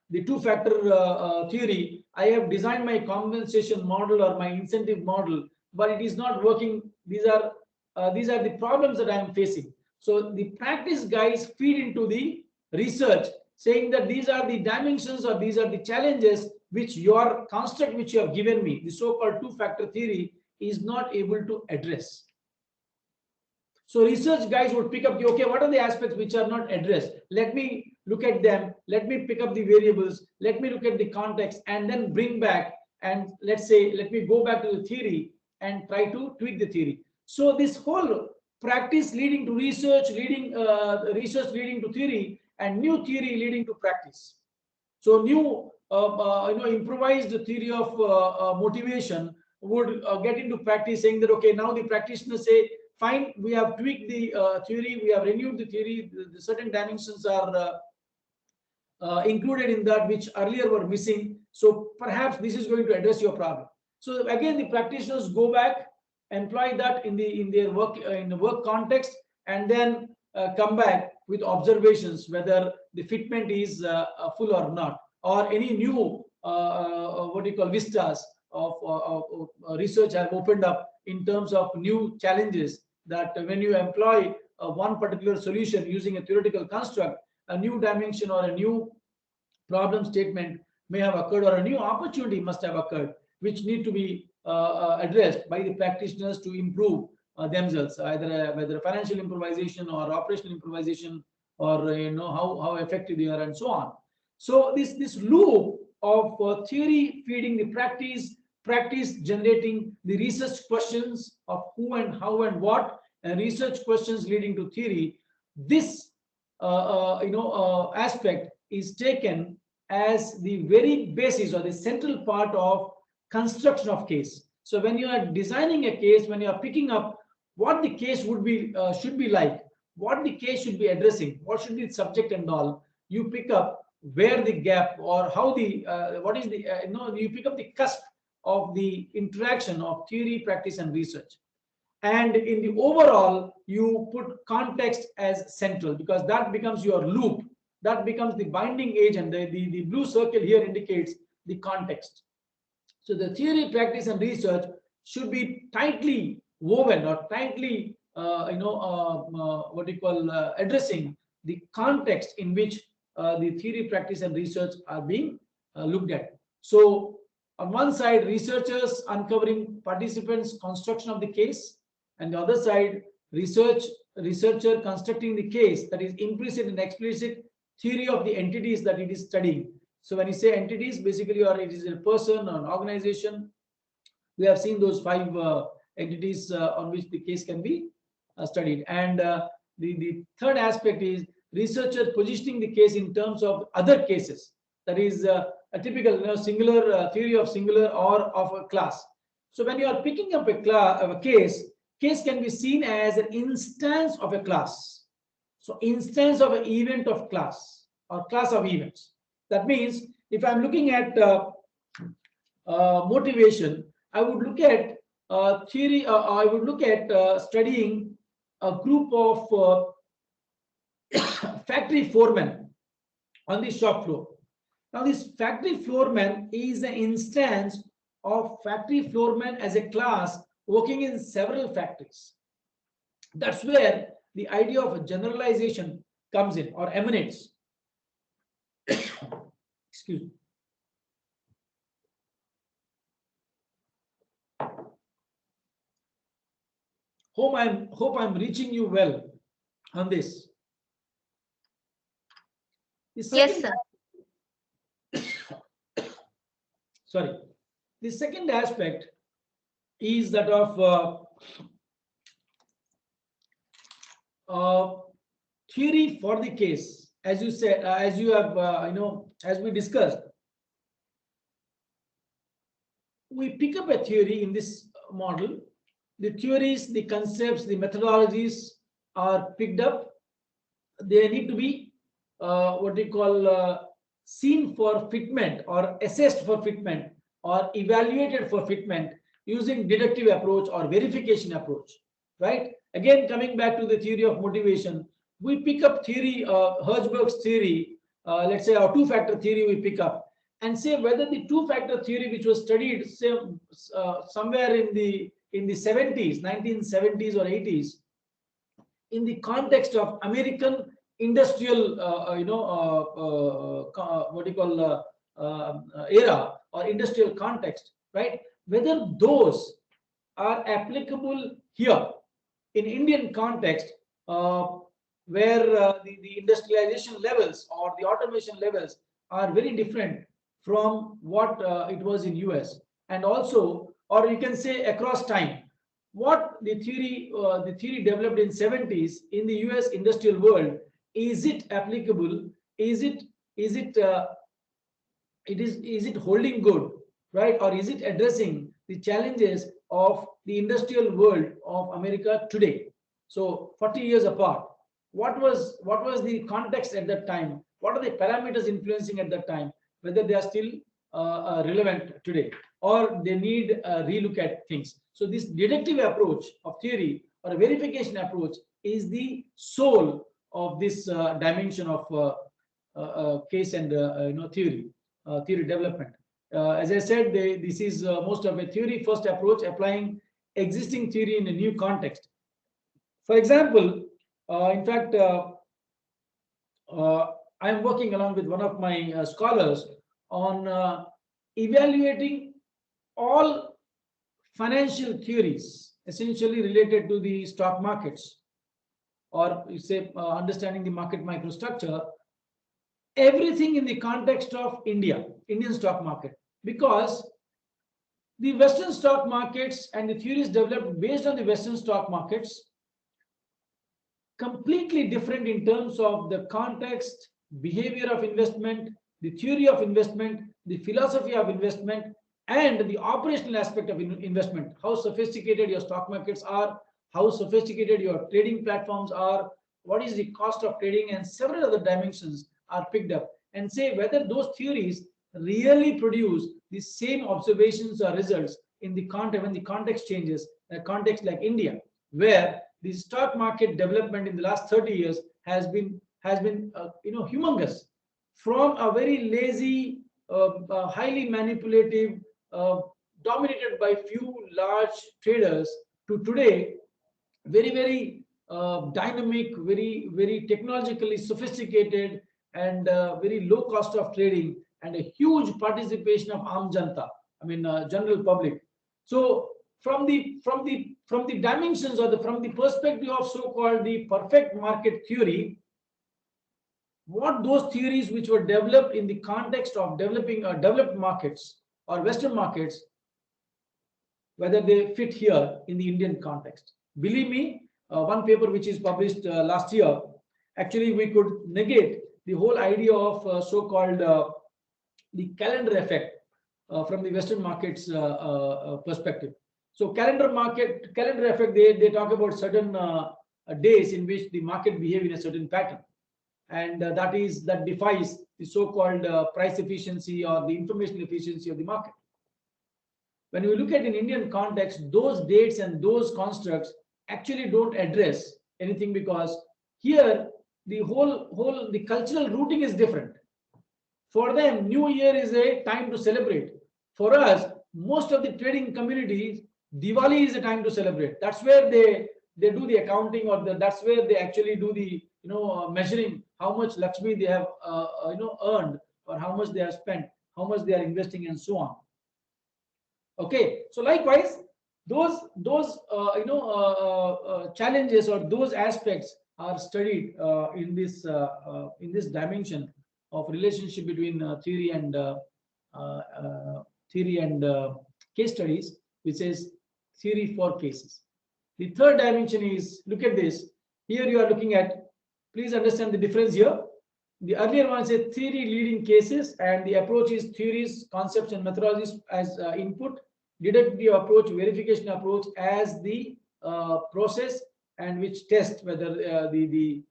the two-factor theory, I have designed my compensation model or my incentive model, but it is not working. These are the problems that I am facing. So the practice guys feed into the research, saying that these are the dimensions or these are the challenges which your construct which you have given me, the so-called two-factor theory, is not able to address. So research guys would pick up the, okay, what are the aspects which are not addressed? Let me look at them. Let me pick up the variables. Let me look at the context and then bring back, and let's say, let me go back to the theory and try to tweak the theory. So this whole practice leading to research, research leading to theory, and new theory leading to practice. So new, improvised theory of motivation would get into practice, saying that, okay, now the practitioners say, fine, we have tweaked the theory, we have renewed the theory, the certain dimensions are included in that which earlier were missing. So perhaps this is going to address your problem. So again, the practitioners go back, employ that in their work, in the work context, and then come back with observations whether the fitment is full or not, or any new what you call vistas of research have opened up in terms of new challenges, that when you employ one particular solution using a theoretical construct, a new dimension or a new problem statement may have occurred, or a new opportunity must have occurred, which need to be addressed by the practitioners to improve themselves, either whether financial improvisation or operational improvisation, or how effective they are, and so on. So this loop of theory feeding the practice generating the research questions of who and how and what, and research questions leading to theory, this aspect is taken as the very basis or the central part of construction of case. So when you are designing a case, when you are picking up what the case would be should be like, what the case should be addressing, what should be the subject and all, you pick up where the gap, or how the what is the you pick up the cusp of the interaction of theory, practice, and research. And in the overall, you put context as central, because that becomes your loop, that becomes the binding agent. The blue circle here indicates the context. So the theory, practice, and research should be tightly woven, or tightly what you call addressing the context in which the theory, practice, and research are being looked at. So on one side, researchers uncovering participants' construction of the case, and the other side, researcher constructing the case, that is implicit and explicit theory of the entities that it is studying. So when you say entities, basically, or it is a person or an organization, we have seen those 5 entities on which the case can be studied. And the third aspect is researchers positioning the case in terms of other cases. That is a typical singular theory of singular or of a class. So when you are picking up a case can be seen as an instance of a class. So instance of an event of class or class of events. That means if I'm looking at motivation, I would look at theory. I would look at studying a group of factory foremen on the shop floor. Now, this factory foreman is an instance of factory foreman as a class working in several factories. That's where the idea of a generalization comes in or emanates. Excuse me. Hope I'm reaching you well on this. Yes, sir. Sorry. The second aspect is that of theory for the case. As you said, as you have, as we discussed, we pick up a theory in this model. The theories, the concepts, the methodologies are picked up. They need to be what we call seen for fitment or assessed for fitment or evaluated for fitment using deductive approach or verification approach, right? Again, coming back to the theory of motivation, we pick up theory, Hertzberg's theory, let's say our two-factor theory we pick up and say whether the two-factor theory which was studied say, somewhere in the 70s, 1970s or 80s, in the context of American industrial, what do you call era or industrial context, right? Whether those are applicable here in Indian context, where the industrialization levels or the automation levels are very different from what it was in US, and also, or you can say across time, what the theory developed in 70s in the US industrial world, is it applicable? Is it holding good, right? Or is it addressing the challenges of the industrial world of America today? So 40 years apart, what was the context at that time? What are the parameters influencing at that time? Whether they are still relevant today, or they need a relook at things. So this deductive approach of theory or a verification approach is the soul of this dimension of case and theory development. As I said, this is most of a theory first approach, applying existing theory in a new context. For example, in fact, I am working along with one of my scholars on evaluating all financial theories essentially related to the stock markets, or you say understanding the market microstructure, everything in the context of Indian stock market, because the Western stock markets and the theories developed based on the Western stock markets completely different in terms of the context, behavior of investment, the theory of investment, the philosophy of investment, and the operational aspect of investment. How sophisticated your stock markets are, how sophisticated your trading platforms are, what is the cost of trading, and several other dimensions are picked up, and say whether those theories really produce the same observations or results in the context when the context changes. A context like India, where the stock market development in the last 30 years has been humongous, from a very lazy, highly manipulative, dominated by few large traders, to today very dynamic, very technologically sophisticated, and very low cost of trading, and a huge participation of Aam Janta, general public. So from the dimensions, or from the perspective of so-called the perfect market theory, what those theories which were developed in the context of developing developed markets or Western markets, whether they fit here in the Indian context. Believe me, one paper which is published last year, actually we could negate the whole idea of so-called the calendar effect from the Western markets perspective. So calendar effect, they talk about certain days in which the market behave in a certain pattern, and that defies the so-called price efficiency or the information efficiency of the market. When you look at in Indian context, those dates and those constructs actually don't address anything, because here the whole the cultural rooting is different. For them, New Year is a time to celebrate. For us, most of the trading communities, Diwali is a time to celebrate. That's where they do the accounting, or that's where they actually do the measuring how much Lakshmi they have earned, or how much they have spent, how much they are investing, and so on. Okay, so likewise, those challenges or those aspects are studied in this dimension of relationship between theory and case studies, which is theory for cases. The third dimension is, look at this. Here you are looking at, please understand the difference here. The earlier one says theory leading cases, and the approach is theories, concepts, and methodologies as input. Deductive approach, verification approach as the process, and which test whether the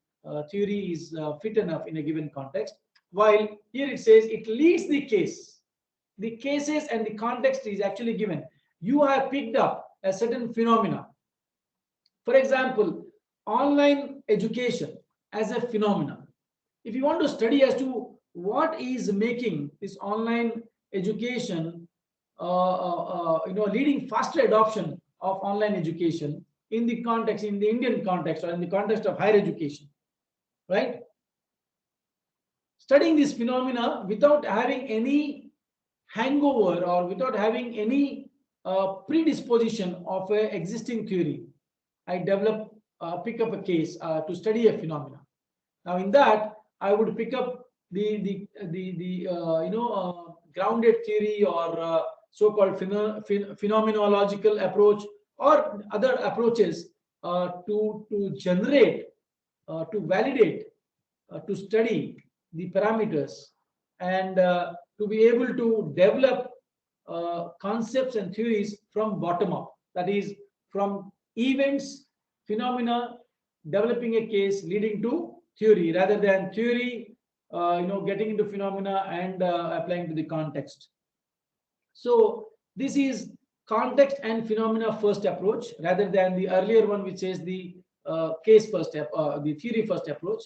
theory is fit enough in a given context. While here it says it leads the case. The cases and the context is actually given. You have picked up a certain phenomena. For example, online education as a phenomenon. If you want to study as to what is making this online education leading faster adoption of online education in the context, in the Indian context, or in the context of higher education, right? Studying this phenomena without having any hangover or without having any predisposition of an existing theory, I pick up a case to study a phenomena. Now, in that, I would pick up the grounded theory, or so-called phenomenological approach, or other approaches to generate, to validate, to study the parameters, and to be able to develop concepts and theories from bottom up. That is, from events, phenomena, developing a case leading to theory, rather than theory getting into phenomena and applying to the context. So this is context and phenomena first approach, rather than the earlier one, which is the case first, the theory first approach.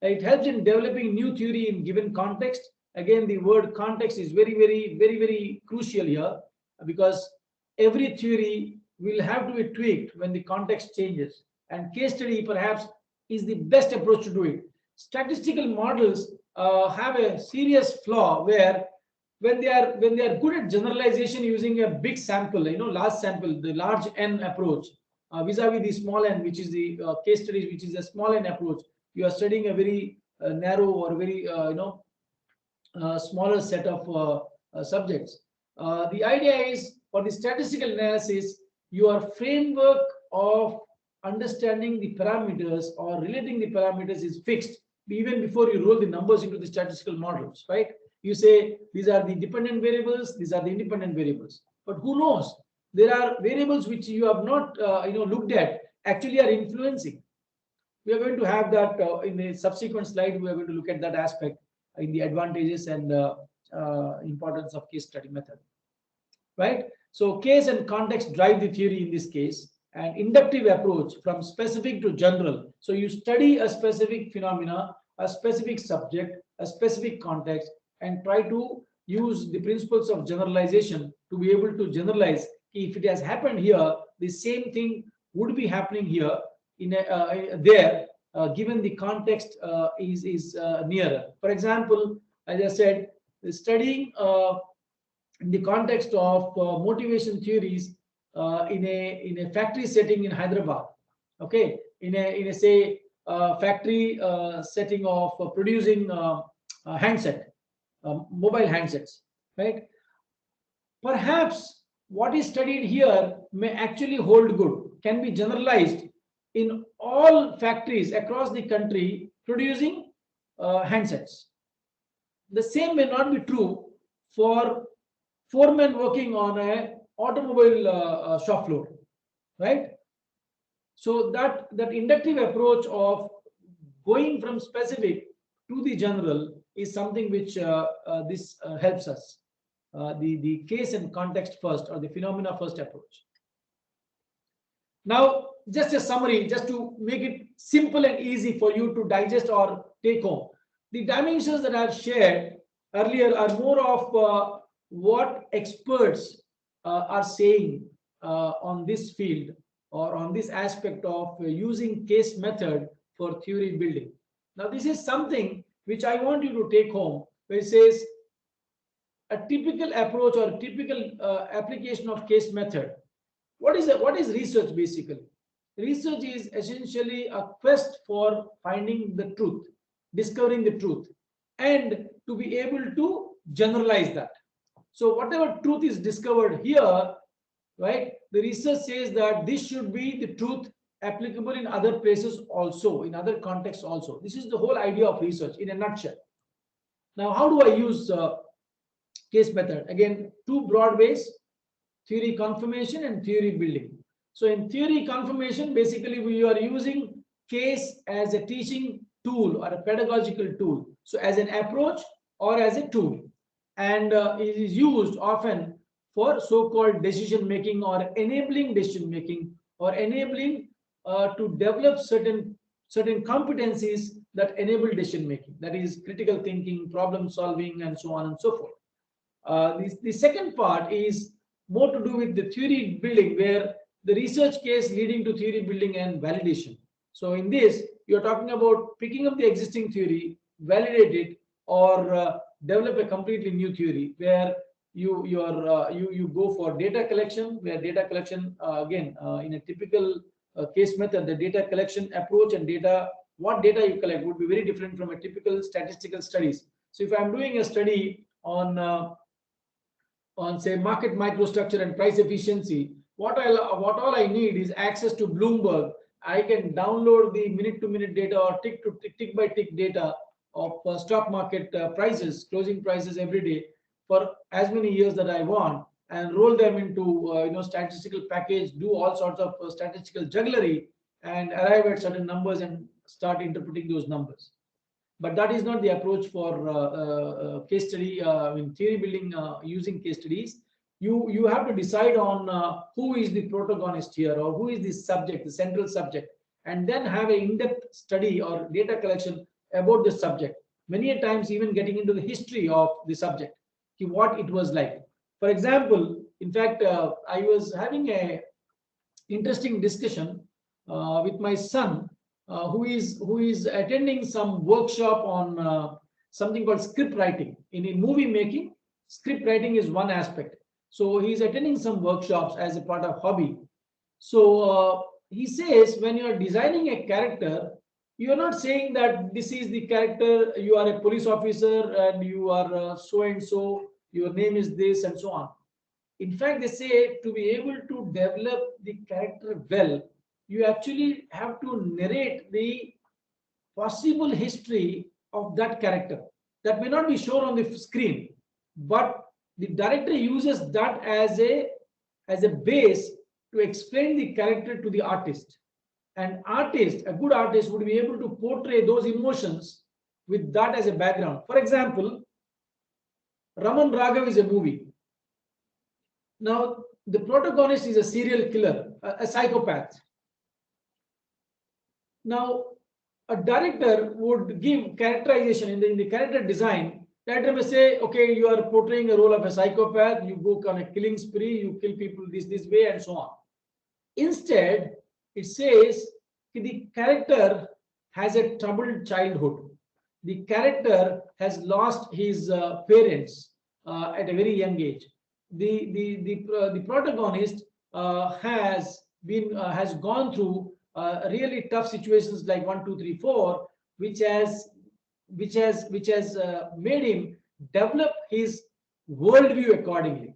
It helps in developing new theory in given context. Again, the word context is very crucial here, because every theory will have to be tweaked when the context changes, and case study perhaps is the best approach to do it. Statistical models have a serious flaw, where when they are good at generalization using a big sample, large sample, the large N approach, vis-a-vis the small n, which is the case studies, which is a small n approach, you are studying a very narrow or very smaller set of subjects. The idea is, for the statistical analysis, your framework of understanding the parameters or relating the parameters is fixed even before you roll the numbers into the statistical models, right? You say these are the dependent variables, these are the independent variables, but who knows? There are variables which you have not looked at, actually are influencing. We are going to have that in a subsequent slide. We are going to look at that aspect in the advantages and importance of case study method, right? So case and context drive the theory in this case, and inductive approach from specific to general. So you study a specific phenomena, a specific subject, a specific context, and try to use the principles of generalization to be able to generalize. If it has happened here, the same thing would be happening here given the context is nearer. For example, as I said, studying in the context of motivation theories in a factory setting in Hyderabad, okay, in a say factory setting of producing mobile handsets, right? Perhaps what is studied here may actually hold good, can be generalized in all factories across the country producing handsets. The same may not be true for foremen working on a automobile shop floor, right? So that inductive approach of going from specific to the general is something which this helps us. The case and context first, or the phenomena first approach. Now, just a summary, just to make it simple and easy for you to digest or take home. The dimensions that I've shared earlier are more of what experts are saying on this field or on this aspect of using case method for theory building. Now, this is something which I want you to take home, where it says a typical approach or typical application of case method. What is research basically? Research is essentially a quest for finding the truth, discovering the truth, and to be able to generalize that. So whatever truth is discovered here, right, the research says that this should be the truth applicable in other places also, in other contexts also. This is the whole idea of research in a nutshell. Now, how do I use case method? Again, two broad ways: theory confirmation and theory building. So in theory confirmation, basically we are using case as a teaching tool or a pedagogical tool. So as an approach or as a tool, and it is used often for so-called decision making or enabling decision making, or enabling to develop certain competencies that enable decision making, that is critical thinking, problem solving, and so on and so forth. The second part is more to do with the theory building, where the research case leading to theory building and validation. So in this, you're talking about picking up the existing theory, validate it, or develop a completely new theory, where you go for data collection, where data collection again in a typical case method, the data collection approach and what data you collect would be very different from a typical statistical studies. So if I'm doing a study on say market microstructure and price efficiency, what all I need is access to Bloomberg. I can download the minute-to-minute data or tick by tick data of stock market prices, closing prices every day for as many years that I want, and roll them into statistical package, do all sorts of statistical jugglery, and arrive at certain numbers and start interpreting those numbers. But that is not the approach for case study in theory building using case studies. You have to decide on who is the protagonist here, or who is the subject, the central subject, and then have an in-depth study or data collection about the subject. Many a times even getting into the history of the subject, what it was like. For example, in fact, I was having a interesting discussion with my son, who is attending some workshop on something called script writing. In movie making, script writing is one aspect. So he's attending some workshops as a part of hobby. So he says, when you are designing a character, you are not saying that this is the character, you are a police officer and you are so and so, your name is this, and so on. In fact, they say to be able to develop the character well, you actually have to narrate the possible history of that character. That may not be shown on the screen, but the director uses that as a base to explain the character to the artist. An artist, a good artist, would be able to portray those emotions with that as a background. For example, Raman Raghav is a movie. Now, the protagonist is a serial killer, a psychopath. Now, a director would give characterization in the character design. Director may say, okay, you are portraying a role of a psychopath, you go on a killing spree, you kill people this way, and so on. Instead, it says the character has a troubled childhood. The character has lost his parents at a very young age. The protagonist has gone through really tough situations like 1, 2, 3, 4, which has made him develop his worldview accordingly.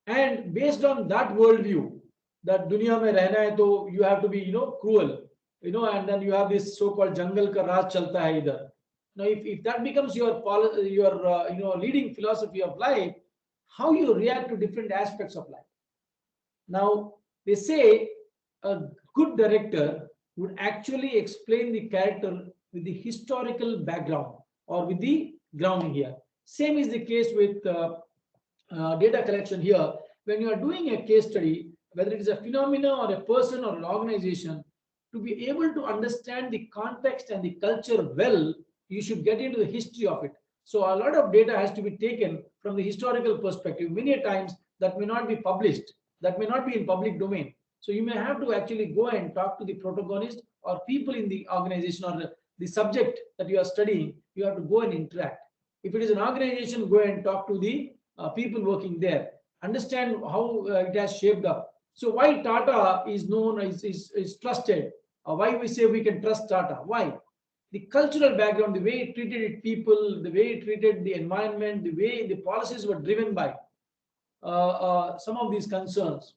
And based on that worldview, that dunya mein rehna hai to you have to be, cruel, and then you have this so-called jungle ka raaj chalta hai idhar. Now, if that becomes your leading philosophy of life, how you react to different aspects of life. Now, they say a good director would actually explain the character with the historical background or with the grounding here. Same is the case with data collection here. When you are doing a case study, whether it is a phenomena or a person or an organization, to be able to understand the context and the culture well, you should get into the history of it. So a lot of data has to be taken from the historical perspective. Many times that may not be published, that may not be in public domain. So you may have to actually go and talk to the protagonist or people in the organization or the subject that you are studying. You have to go and interact. If it is an organization, go and talk to the people working there. Understand how it has shaped up. So why Tata is known, is trusted? Why we say we can trust Tata? Why? The cultural background, the way it treated people, the way it treated the environment, the way the policies were driven by some of these concerns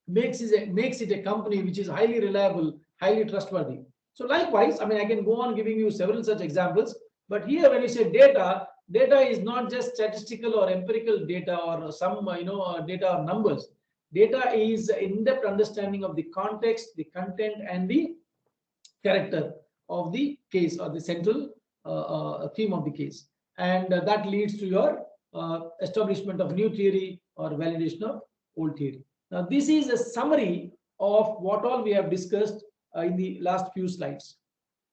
makes it a company which is highly reliable, highly trustworthy. So likewise, I mean, I can go on giving you several such examples, but here when you say data is not just statistical or empirical data or some data or numbers. Data is in-depth understanding of the context, the content, and the character of the case or the central theme of the case, and that leads to your establishment of new theory or validation of old theory. Now, this is a summary of what all we have discussed in the last few slides.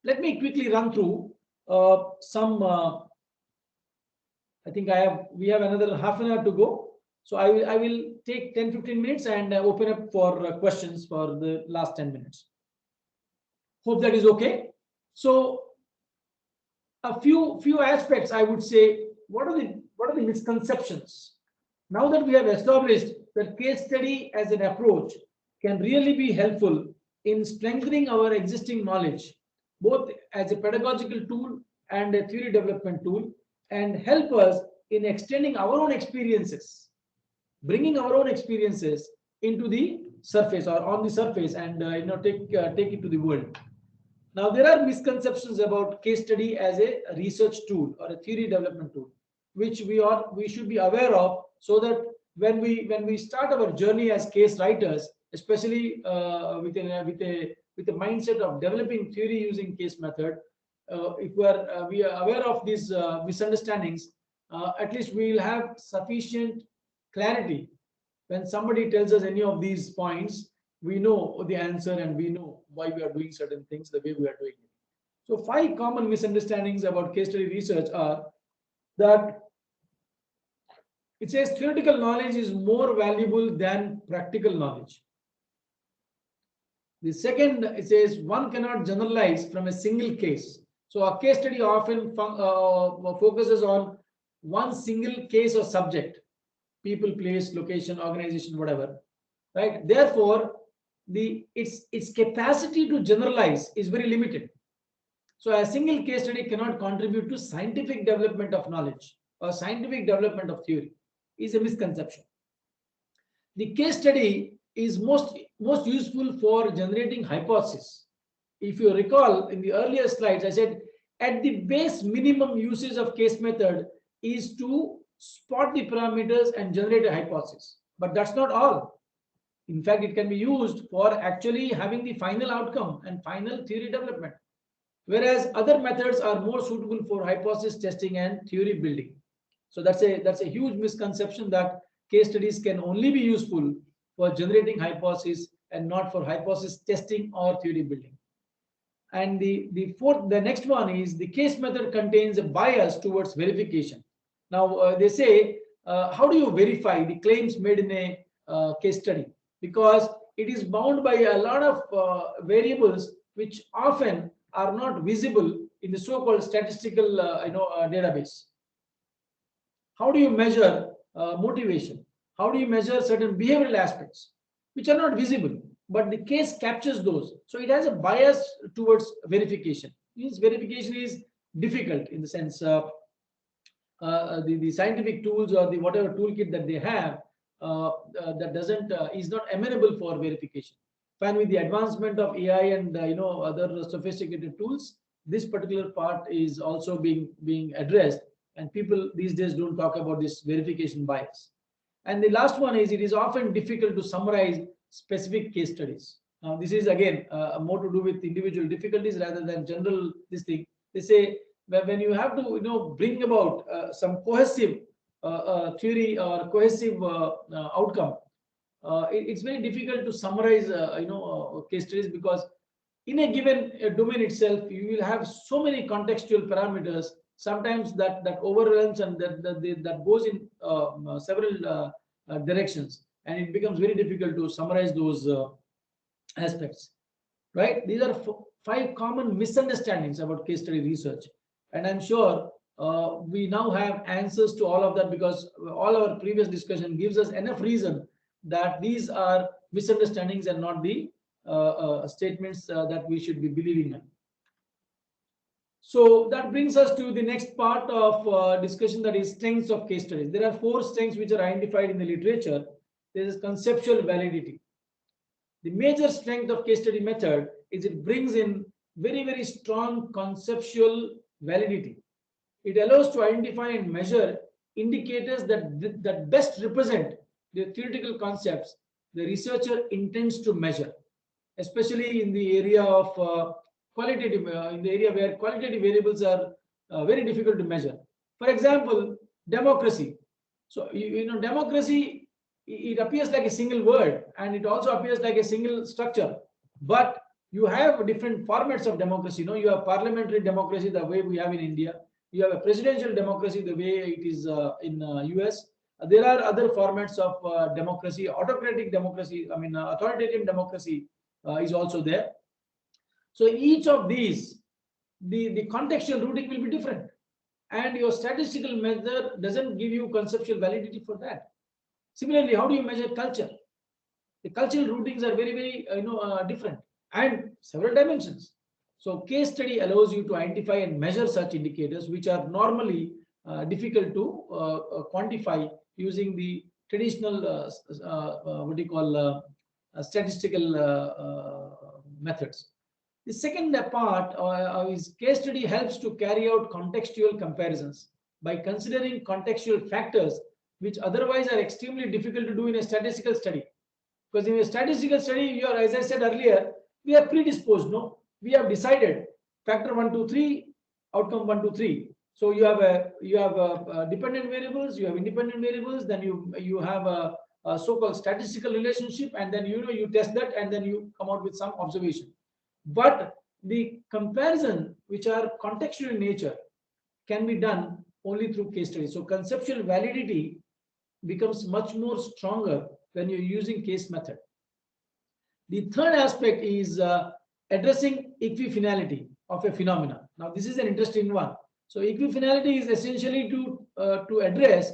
Let me quickly run through some. I think we have another half an hour to go. So I will take 10-15 minutes and open up for questions for the last 10 minutes. Hope that is okay. So a few aspects I would say. What are the misconceptions? Now that we have established that case study as an approach can really be helpful in strengthening our existing knowledge, both as a pedagogical tool and a theory development tool, and help us in extending our own experiences, bringing our own experiences into the surface or on the surface, and take it to the world. Now, there are misconceptions about case study as a research tool or a theory development tool, which we should be aware of, so that when we start our journey as case writers, especially with a mindset of developing theory using case method, if we are aware of these misunderstandings, at least we will have sufficient clarity. When somebody tells us any of these points, we know the answer and we know why we are doing certain things the way we are doing it. So 5 common misunderstandings about case study research are that it says theoretical knowledge is more valuable than practical knowledge. The second, it says one cannot generalize from a single case. So a case study often focuses on one single case or subject, people, place, location, organization, whatever, right? Therefore, its capacity to generalize is very limited. So a single case study cannot contribute to scientific development of knowledge or scientific development of theory, is a misconception. The case study is most useful for generating hypotheses. If you recall in the earlier slides, I said at the base minimum usage of case method is to spot the parameters and generate a hypothesis. But that's not all. In fact, it can be used for actually having the final outcome and final theory development, whereas other methods are more suitable for hypothesis testing and theory building. So that's a huge misconception, that case studies can only be useful for generating hypotheses and not for hypothesis testing or theory building. And the next one is the case method contains a bias towards verification. Now they say, how do you verify the claims made in a case study? Because it is bound by a lot of variables which often are not visible in the so-called statistical database. How do you measure motivation? How do you measure certain behavioral aspects which are not visible? but the case captures those. So it has a bias towards verification. Means verification is difficult in the sense the scientific tools or the whatever toolkit that they have that doesn't is not amenable for verification. Fine, with the advancement of AI and other sophisticated tools, this particular part is also being addressed, and people these days don't talk about this verification bias. And the last one is it is often difficult to summarize specific case studies. Now, this is again more to do with individual difficulties rather than general this thing. They say when you have to bring about some cohesive theory or cohesive outcome, it's very difficult to summarize case studies, because in a given domain itself you will have so many contextual parameters sometimes that overruns and that goes in several directions, and it becomes very difficult to summarize those aspects, right? These are 5 common misunderstandings about case study research, and I'm sure we now have answers to all of that, because all our previous discussion gives us enough reason that these are misunderstandings and not the statements that we should be believing in. So that brings us to the next part of discussion, that is strengths of case studies. There are 4 strengths which are identified in the literature. There is conceptual validity. The major strength of case study method is it brings in very, very strong conceptual validity. It allows to identify and measure indicators that best represent the theoretical concepts the researcher intends to measure, especially in the area of qualitative, in the area where qualitative variables are very difficult to measure. For example, democracy. So, democracy, it appears like a single word, and it also appears like a single structure, but you have different formats of democracy. You have parliamentary democracy the way we have in India. You have a presidential democracy the way it is in US. There are other formats of democracy. Autocratic democracy, authoritarian democracy is also there. So each of these, the contextual rooting will be different, and your statistical method doesn't give you conceptual validity for that. Similarly, how do you measure culture? The cultural rootings are very, very different, and several dimensions. So case study allows you to identify and measure such indicators, which are normally difficult to quantify using the traditional statistical methods. The second part is case study helps to carry out contextual comparisons by considering contextual factors which otherwise are extremely difficult to do in a statistical study. Because in a statistical study, you are, as I said earlier, we are predisposed. No, we have decided factor 1, 2, 3, outcome 1, 2, 3. So you have dependent variables, you have independent variables, then you have a so-called statistical relationship, and then you test that, and then you come out with some observation. But the comparison, which are contextual in nature, can be done only through case studies. So conceptual validity becomes much more stronger when you're using case method. The third aspect is addressing equifinality of a phenomena. Now, this is an interesting one. So equifinality is essentially to address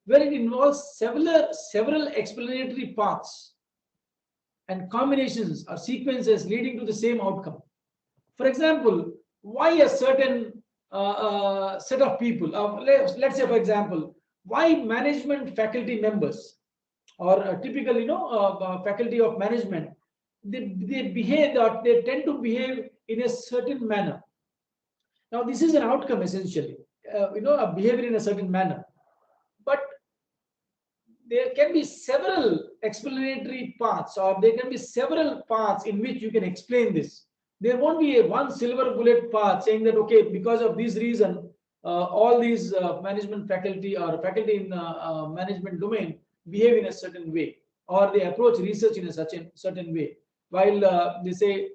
where it involves several explanatory paths and combinations or sequences leading to the same outcome. For example, why a certain set of people, let's say, for example, why management faculty members or typical, faculty of management, they behave, or they tend to behave in a certain manner. Now, this is an outcome essentially, a behavior in a certain manner. But there can be several explanatory paths, or there can be several paths in which you can explain this. There won't be a one silver bullet path saying that, okay, because of this reason, all these management faculty or faculty in management domain behave in a certain way, or they approach research in a certain way. While they say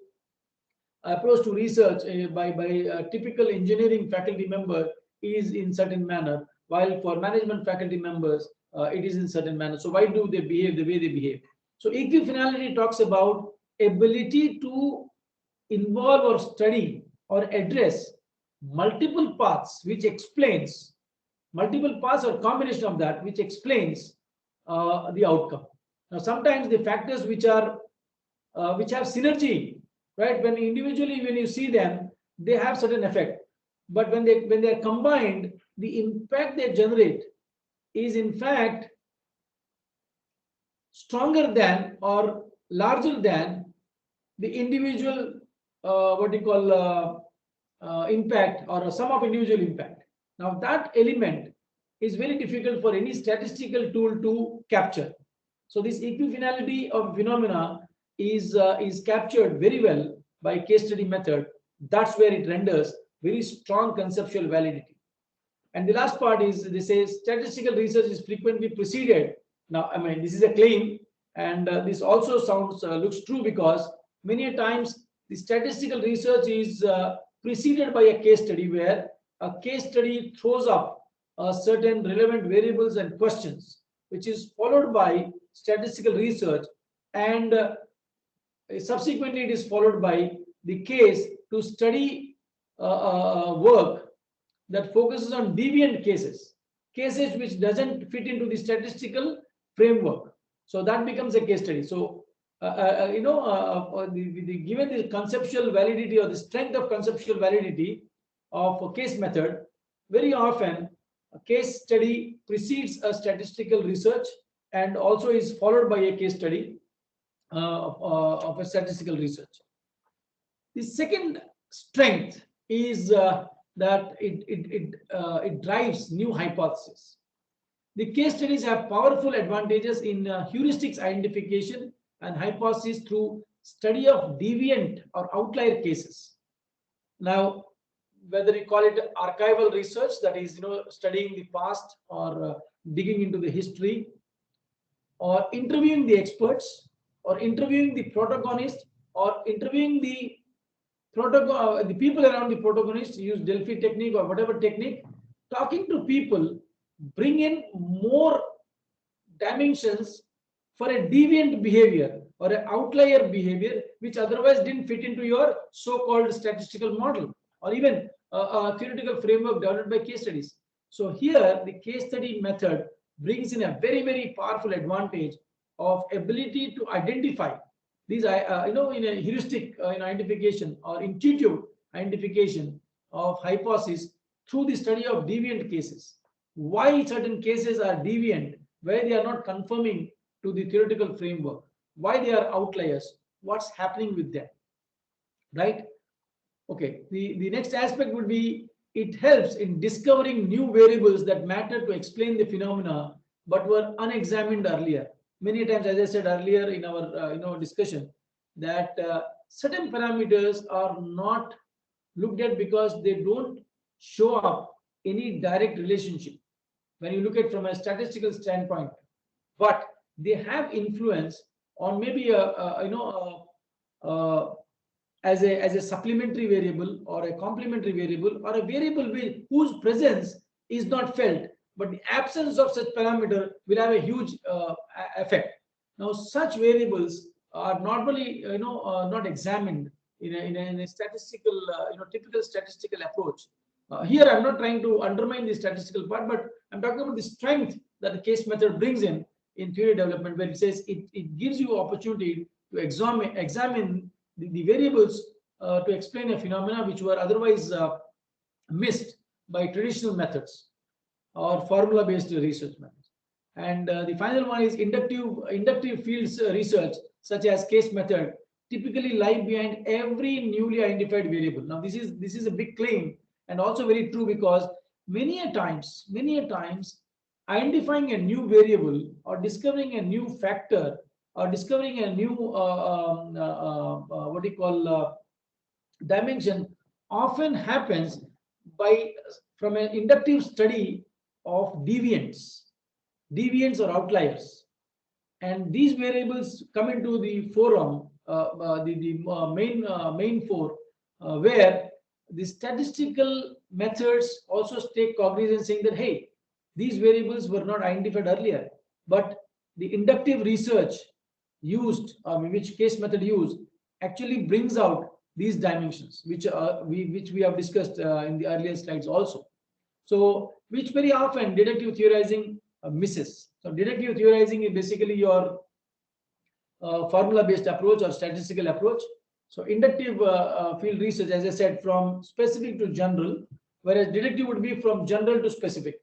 approach to research by a typical engineering faculty member is in certain manner, while for management faculty members it is in certain manner. So why do they behave the way they behave? So equifinality talks about ability to involve or study or address multiple paths, which explains multiple paths or combination of that, which explains the outcome. Now, sometimes the factors which are which have synergy, right? When individually, when you see them, they have certain effect. But when they are combined, the impact they generate is in fact stronger than or larger than the individual what you call impact or a sum of individual impact. Now that element is very difficult for any statistical tool to capture. So this equifinality of phenomena is captured very well by case study method. That's where it renders very strong conceptual validity. And the last part is they say statistical research is frequently preceded. Now, I mean, this is a claim, and this also sounds looks true because many times the statistical research is preceded by a case study where a case study throws up certain relevant variables and questions, which is followed by statistical research, and subsequently it is followed by the case to study work that focuses on deviant cases, cases which doesn't fit into the statistical framework. So that becomes a case study. So given the conceptual validity or the strength of conceptual validity of a case method, very often a case study precedes a statistical research and also is followed by a case study of a statistical research. The second strength is that it drives new hypotheses. The case studies have powerful advantages in heuristics identification and hypothesis through study of deviant or outlier cases. Now, whether you call it archival research, that is, studying the past, or digging into the history, or interviewing the experts, or interviewing the protagonist, or interviewing the people around the protagonist, use Delphi technique or whatever technique, talking to people bring in more dimensions for a deviant behavior or an outlier behavior which otherwise didn't fit into your so-called statistical model or even a theoretical framework developed by case studies. So here the case study method brings in a very, very powerful advantage of ability to identify these, in a heuristic identification or intuitive identification of hypothesis through the study of deviant cases. Why certain cases are deviant, where they are not conforming to the theoretical framework, why they are outliers, what's happening with them, right? Okay, the next aspect would be it helps in discovering new variables that matter to explain the phenomena but were unexamined earlier. Many times, as I said earlier in our discussion, that certain parameters are not looked at because they don't show up any direct relationship when you look at from a statistical standpoint, but they have influence on maybe as a supplementary variable or a complementary variable or a variable whose presence is not felt, but the absence of such parameter will have a huge effect. Now, such variables are normally not examined in a statistical typical statistical approach. Here I'm not trying to undermine the statistical part, but I'm talking about the strength that the case method brings in theory development, where it says it gives you opportunity to examine the variables to explain a phenomena which were otherwise missed by traditional methods or formula-based research methods. And the final one is inductive fields research, such as case method, typically lie behind every newly identified variable. Now, this is a big claim and also very true, because many a times, identifying a new variable or discovering a new factor or discovering a new dimension often happens from an inductive study of deviants or outliers, and these variables come into the forum, the main fore, where the statistical methods also take cognizance, saying that, hey, these variables were not identified earlier, but the inductive research used, which case method used, actually brings out these dimensions, which we have discussed in the earlier slides also. So, which very often deductive theorizing misses. So, deductive theorizing is basically your formula-based approach or statistical approach. So inductive field research, as I said, from specific to general, whereas deductive would be from general to specific.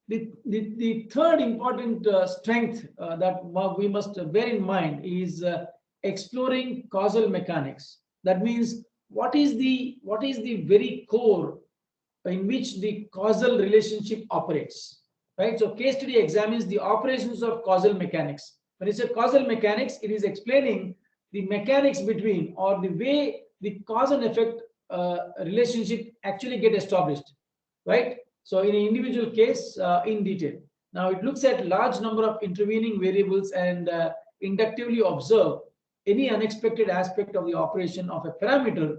The third important strength that we must bear in mind is exploring causal mechanics. That means what is the very core in which the causal relationship operates, right? So case study examines the operations of causal mechanics. When it's a causal mechanics, it is explaining the mechanics between, or the way the cause and effect relationship actually get established, right? So in an individual case in detail. Now it looks at large number of intervening variables and inductively observe any unexpected aspect of the operation of a parameter,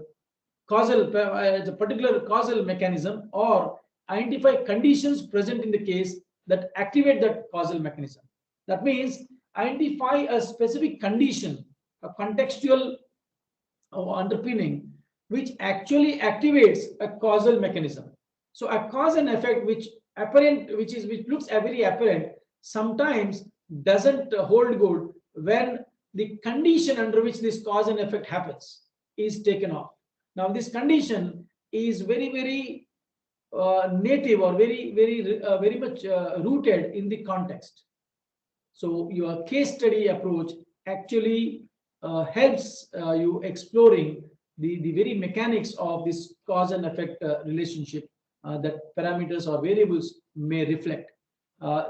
causal as a particular causal mechanism, or identify conditions present in the case that activate that causal mechanism. That means identify a specific condition, a contextual underpinning, which actually activates a causal mechanism. So a cause and effect which looks very apparent sometimes doesn't hold good when the condition under which this cause and effect happens is taken off. Now this condition is very native, or very much rooted in the context. So your case study approach actually helps you exploring the very mechanics of this cause and effect relationship that parameters or variables may reflect.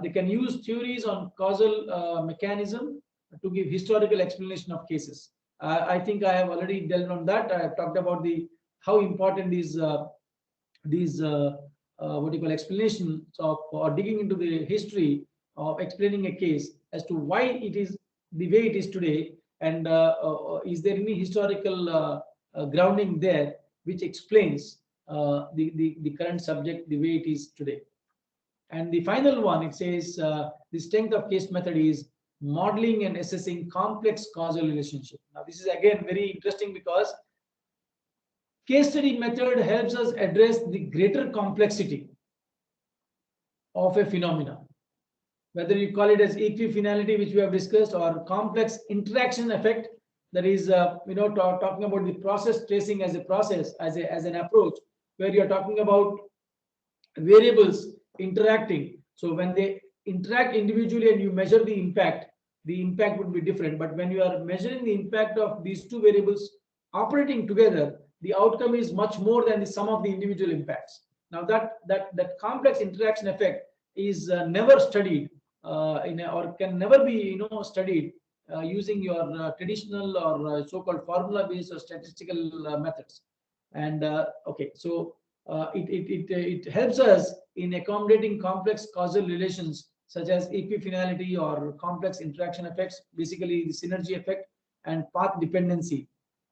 They can use theories on causal mechanism to give historical explanation of cases. I think I have already delved on that. I have talked about how important these what you call explanations of, or digging into the history of explaining a case as to why it is the way it is today, and is there any historical grounding there which explains the current subject the way it is today. And the final one, it says the strength of case method is modeling and assessing complex causal relationship. Now this is again very interesting, because case study method helps us address the greater complexity of a phenomena, whether you call it as equifinality, which we have discussed, or complex interaction effect. That is, talking about the process tracing as a process, as an approach, where you are talking about variables interacting. So when they interact individually and you measure the impact would be different. But when you are measuring the impact of these two variables operating together, the outcome is much more than the sum of the individual impacts. Now that complex interaction effect is never studied or can never be studied using your traditional or so-called formula-based or statistical methods. And okay, so it helps us in accommodating complex causal relations such as equifinality or complex interaction effects, basically the synergy effect and path dependency.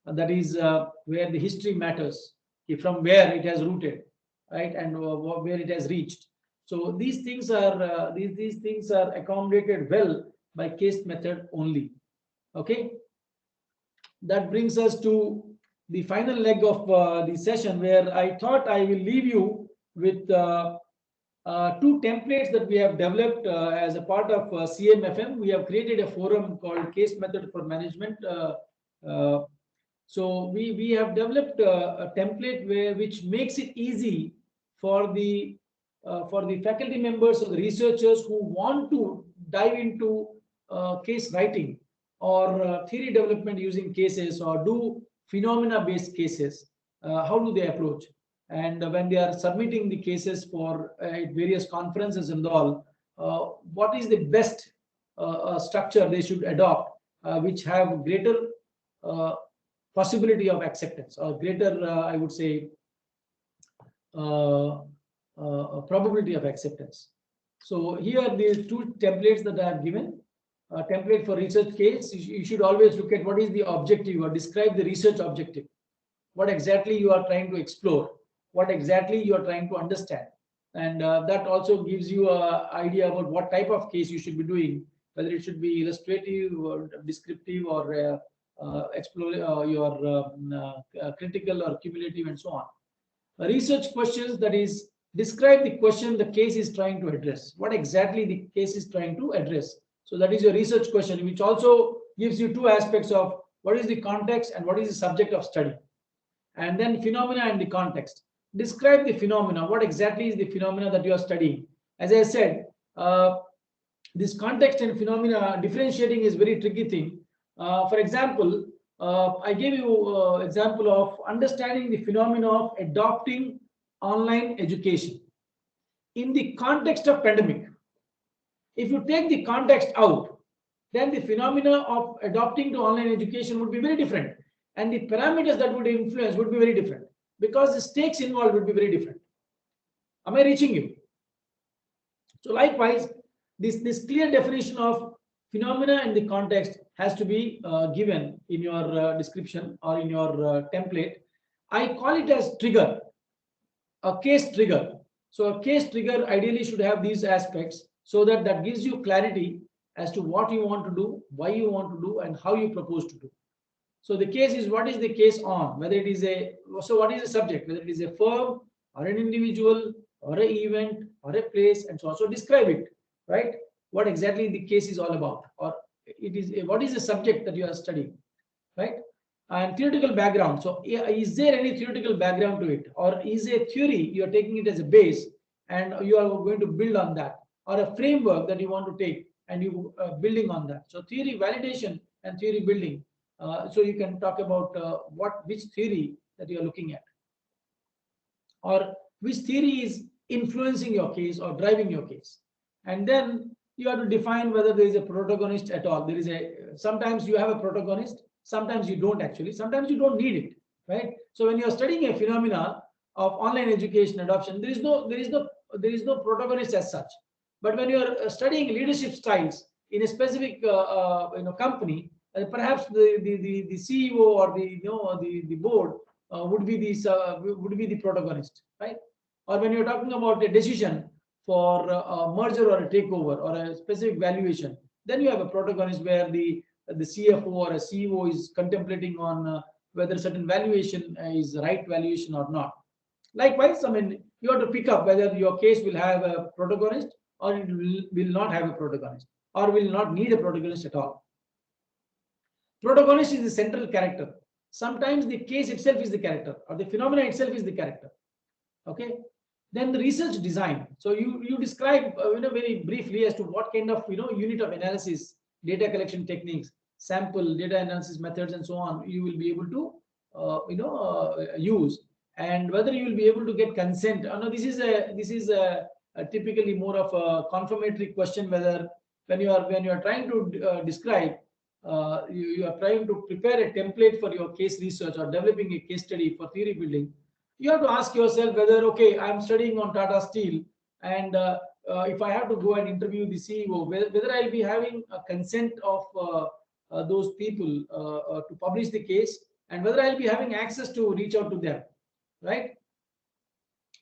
That is where the history matters, from where it has rooted, right, and where it has reached. So these things are these things are accommodated well by case method only. Okay, that brings us to the final leg of the session, where I thought I will leave you with two templates that we have developed as a part of CMFM. We have created a forum called Case Method for Management. So we have developed a template which makes it easy for the faculty members or the researchers who want to dive into case writing or theory development using cases, or do phenomena-based cases. How do they approach? And when they are submitting the cases for various conferences and all, what is the best structure they should adopt, which have greater possibility of acceptance, or greater, I would say, probability of acceptance. So here are the two templates that I have given. A template for research case, you should always look at what is the objective, or describe the research objective. What exactly you are trying to explore, what exactly you are trying to understand. And that also gives you an idea about what type of case you should be doing, whether it should be illustrative or descriptive, or explore your critical or cumulative, and so on. Research questions, that is, describe the question the case is trying to address. What exactly the case is trying to address. So that is your research question, which also gives you two aspects of what is the context and what is the subject of study. And then phenomena and the context. Describe the phenomena. What exactly is the phenomena that you are studying? As I said, this context and phenomena differentiating is very tricky thing. For example, I gave you example of understanding the phenomena of adopting online education in the context of pandemic. If you take the context out, then the phenomena of adopting to online education would be very different, and the parameters that would influence would be very different, because the stakes involved would be very different. Am I reaching you? So likewise, this clear definition of phenomena and the context has to be given in your description or in your template. I call it as trigger, a case trigger. So a case trigger ideally should have these aspects, so that gives you clarity as to what you want to do, why you want to do, and how you propose to do. So the case is, what is the case on, whether it is what is the subject, whether it is a firm or an individual or an event or a place, and so on. So describe it, right? What exactly the case is all about, or it is what is the subject that you are studying, right? And theoretical background. So is there any theoretical background to it, or is a theory you are taking it as a base and you are going to build on that, or a framework that you want to take and you building on that? So theory validation and theory building. So you can talk about which theory that you are looking at, or which theory is influencing your case or driving your case. And then you have to define whether there is a protagonist at all. There is sometimes you have a protagonist, sometimes you don't actually, sometimes you don't need it, right? So when you are studying a phenomena of online education adoption, there is no protagonist as such. But when you are studying leadership styles in a specific company, perhaps the CEO or the board would be the protagonist, right? Or when you're talking about a decision for a merger or a takeover or a specific valuation, then you have a protagonist where the CFO or a CEO is contemplating on whether certain valuation is the right valuation or not. Likewise, I mean, you have to pick up whether your case will have a protagonist or it will not have a protagonist, or will not need a protagonist at all. Protagonist is the central character. Sometimes the case itself is the character, or the phenomena itself is the character. Okay. Then the research design. So you describe very briefly as to what kind of unit of analysis, data collection techniques, sample data analysis methods, and so on you will be able to use, and whether you will be able to get consent. No, this is a typically more of a confirmatory question, whether when you are trying to describe, you are trying to prepare a template for your case research or developing a case study for theory building. You have to ask yourself whether, okay, I'm studying on Tata Steel, and if I have to go and interview the CEO, whether I'll be having a consent of those people to publish the case, and whether I'll be having access to reach out to them, right?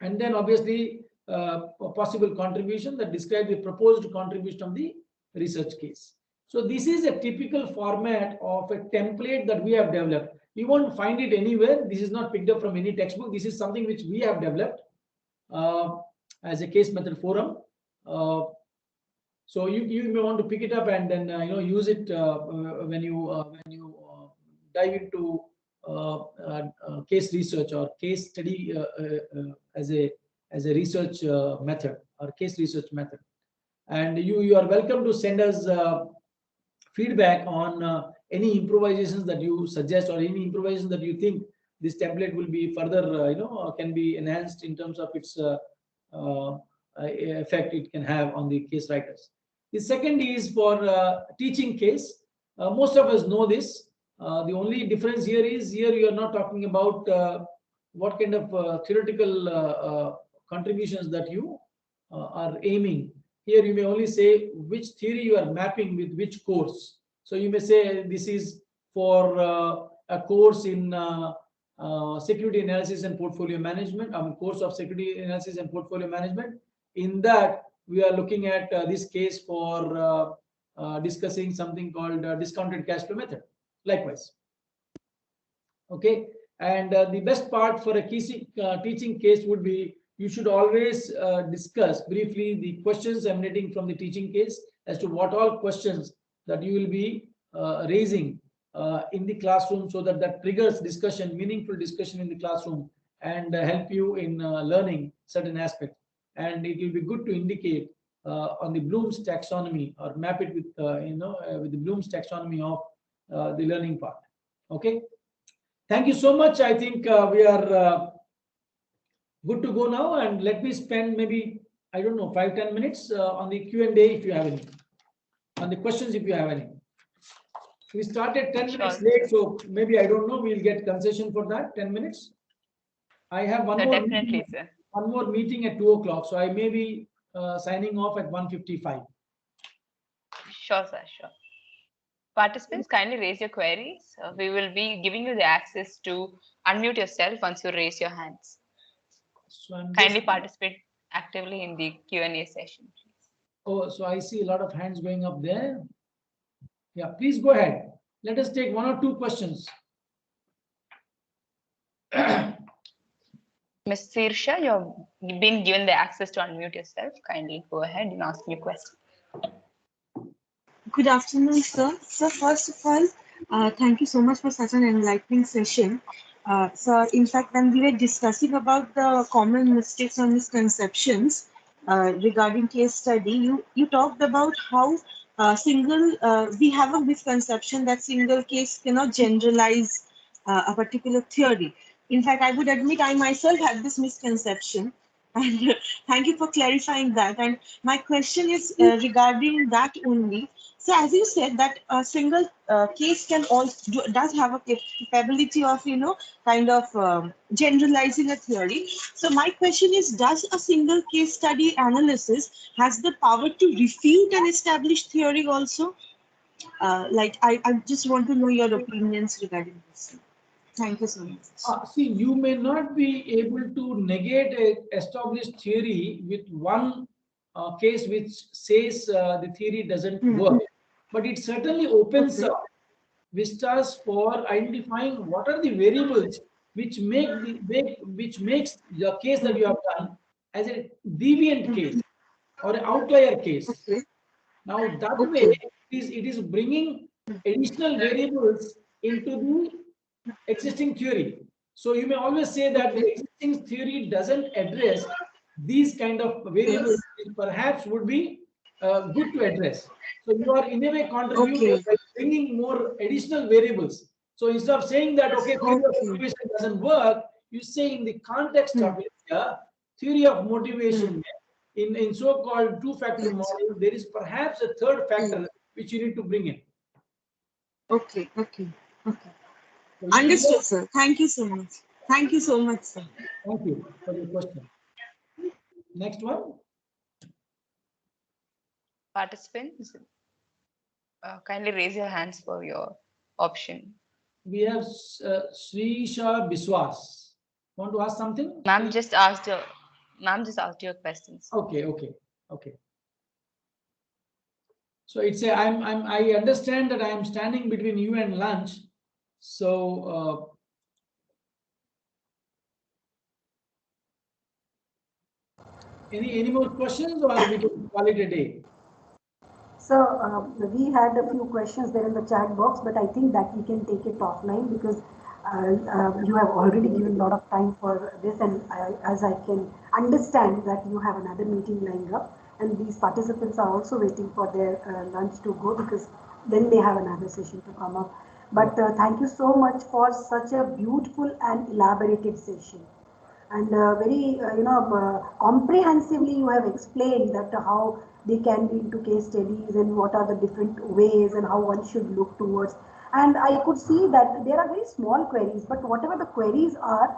And then obviously a possible contribution that describes the proposed contribution of the research case. So this is a typical format of a template that we have developed. You won't find it anywhere. This is not picked up from any textbook. This is something which we have developed as a case method forum. So you may want to pick it up and then use it when you dive into case research or case study as a research method or case research method. And you are welcome to send us feedback on any improvisations that you suggest, or any improvisations that you think this template will be further can be enhanced in terms of its effect it can have on the case writers. The second is for teaching case. Most of us know this. The only difference here is, here you are not talking about what kind of theoretical contributions that you are aiming. Here you may only say which theory you are mapping with which course. So you may say this is for a course in security analysis and portfolio management, course of security analysis and portfolio management. In that, we are looking at this case for discussing something called discounted cash flow method. Likewise. Okay. And the best part for a teaching case would be, you should always discuss briefly the questions emanating from the teaching case as to what all questions that you will be raising in the classroom, so that that triggers discussion, meaningful discussion in the classroom, and help you in learning certain aspects. And it will be good to indicate on the Bloom's taxonomy, or map it with with the Bloom's taxonomy of the learning part. Okay, thank you so much. I think we are good to go now, and let me spend maybe, I don't know, 5-10 minutes on the Q&A if you have any, on the questions if you have any. We started 10 minutes late, so maybe, I don't know, we'll get concession for that, 10 minutes. I have one more definitely, meeting, sir. One more meeting at 2 o'clock, so I may be signing off at 1:55. Sure, sir, sure. Participants, kindly raise your queries. We will be giving you the access to unmute yourself once you raise your hands. So I'm Kindly participate actively in the Q&A session, please. Oh, so I see a lot of hands going up there. Yeah, please go ahead. Let us take 1 or 2 questions. Ms. Sirsha, you've been given the access to unmute yourself. Kindly go ahead and ask your question. Good afternoon, sir. So first of all, thank you so much for such an enlightening session. So in fact, when we were discussing about the common mistakes or misconceptions regarding case study, you talked about how we have a misconception that single case cannot generalize a particular theory. In fact, I would admit I myself had this misconception. And thank you for clarifying that. And my question is regarding that only. So as you said that a single case can also does have a capability of kind of generalizing a theory. So my question is, does a single case study analysis has the power to refute an established theory also? I just want to know your opinions regarding this. Thank you so much. See, you may not be able to negate an established theory with one case which says the theory doesn't work, but it certainly opens up vistas for identifying what are the variables which makes the case that you have done as a deviant case or an outlier case. Okay. Now that way it is bringing additional variables into the existing theory. So you may always say that the existing theory doesn't address these kind of variables, which perhaps would be good to address. So you are in a way contributing by bringing more additional variables. So instead of saying that, okay, theory of motivation doesn't work, you say in the context of it, theory of motivation, in so-called two-factor model, there is perhaps a third factor which you need to bring in. Okay. Understood, sir. Thank you so much. Thank you so much, sir. Thank you for your question. Next one. Participants, kindly raise your hands for your option. We have Srisha Biswas. Want to ask something? Ma'am just asked your questions. Okay. So it's a I understand that I am standing between you and lunch. So any more questions, or we can call it a day? So we had a few questions there in the chat box, but I think that we can take it offline because you have already given a lot of time for this, and as I can understand that you have another meeting lined up, and these participants are also waiting for their lunch to go because then they have another session to come up. But thank you so much for such a beautiful and elaborated session. And very comprehensively you have explained that how they can be into case studies and what are the different ways and how one should look towards. And I could see that there are very small queries, but whatever the queries are,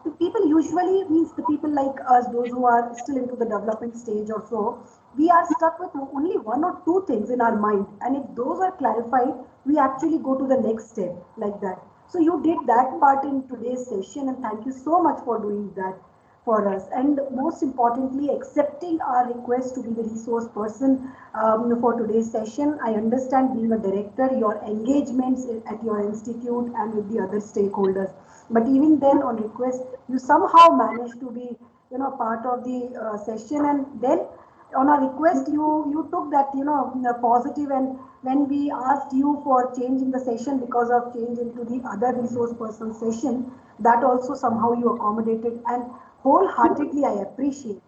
the people usually means the people like us, those who are still into the development stage or so, we are stuck with only one or two things in our mind, and if those are clarified, we actually go to the next step like that. So you did that part in today's session, and thank you so much for doing that for us. And most importantly, accepting our request to be the resource person for today's session. I understand being a director, your engagements at your institute and with the other stakeholders. But even then, on request, you somehow managed to be, part of the session, and then on our request, you took that, positive, and when we asked you for change in the session because of change into the other resource person session, that also somehow you accommodated, and wholeheartedly I appreciate.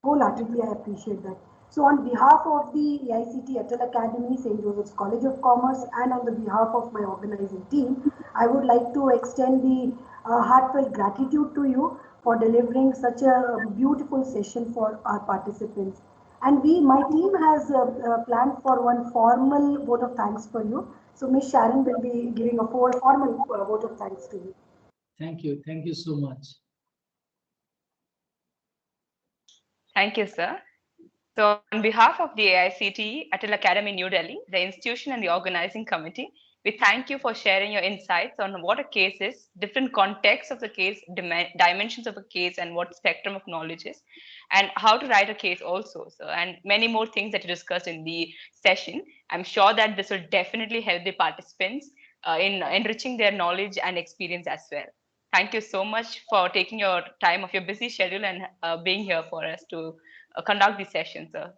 Wholeheartedly, I appreciate that. So, on behalf of the AICT Atal Academy, St. Joseph's College of Commerce, and on the behalf of my organizing team, I would like to extend the heartfelt gratitude to you for delivering such a beautiful session for our participants. And my team has planned for one formal vote of thanks for you. So, Ms. Sharon will be giving a formal vote of thanks to you. Thank you. Thank you so much. Thank you, sir. So on behalf of the AICTE Atal Academy New Delhi, the institution and the organizing committee, we thank you for sharing your insights on what a case is, different contexts of the case, dimensions of a case, and what spectrum of knowledge is, and how to write a case also. So, and many more things that you discussed in the session. I'm sure that this will definitely help the participants in enriching their knowledge and experience as well. Thank you so much for taking your time of your busy schedule and being here for us to conduct this session, sir.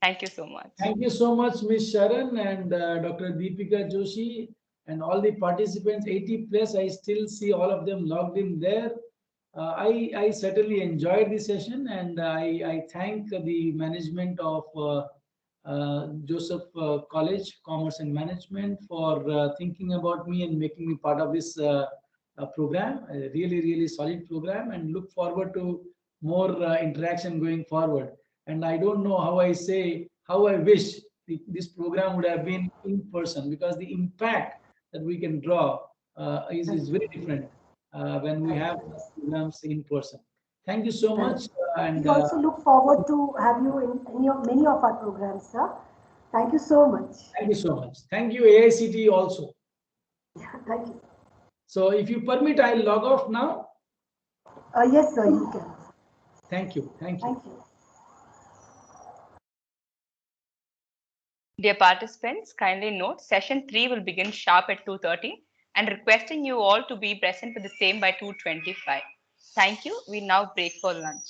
Thank you so much. Thank you so much, Ms. Sharon and Dr. Deepika Joshi and all the participants, 80 plus. I still see all of them logged in there. I certainly enjoyed the session, and I thank the management of Joseph College, Commerce and Management for thinking about me and making me part of this program. A really, really solid program, and look forward to more interaction going forward. And I don't know how I wish this program would have been in person, because the impact that we can draw is very different when we have programs in person. Thank you so much. And we also look forward to have you in many of our programs, sir. Thank you so much. thank you so much. Thank you, AICT also. Thank you. So if you permit, I'll log off now. Yes, sir, you can. Thank you. Thank you. Thank you. Dear participants, kindly note session 3 will begin sharp at 2:30 and requesting you all to be present for the same by 2:25. Thank you. We now break for lunch.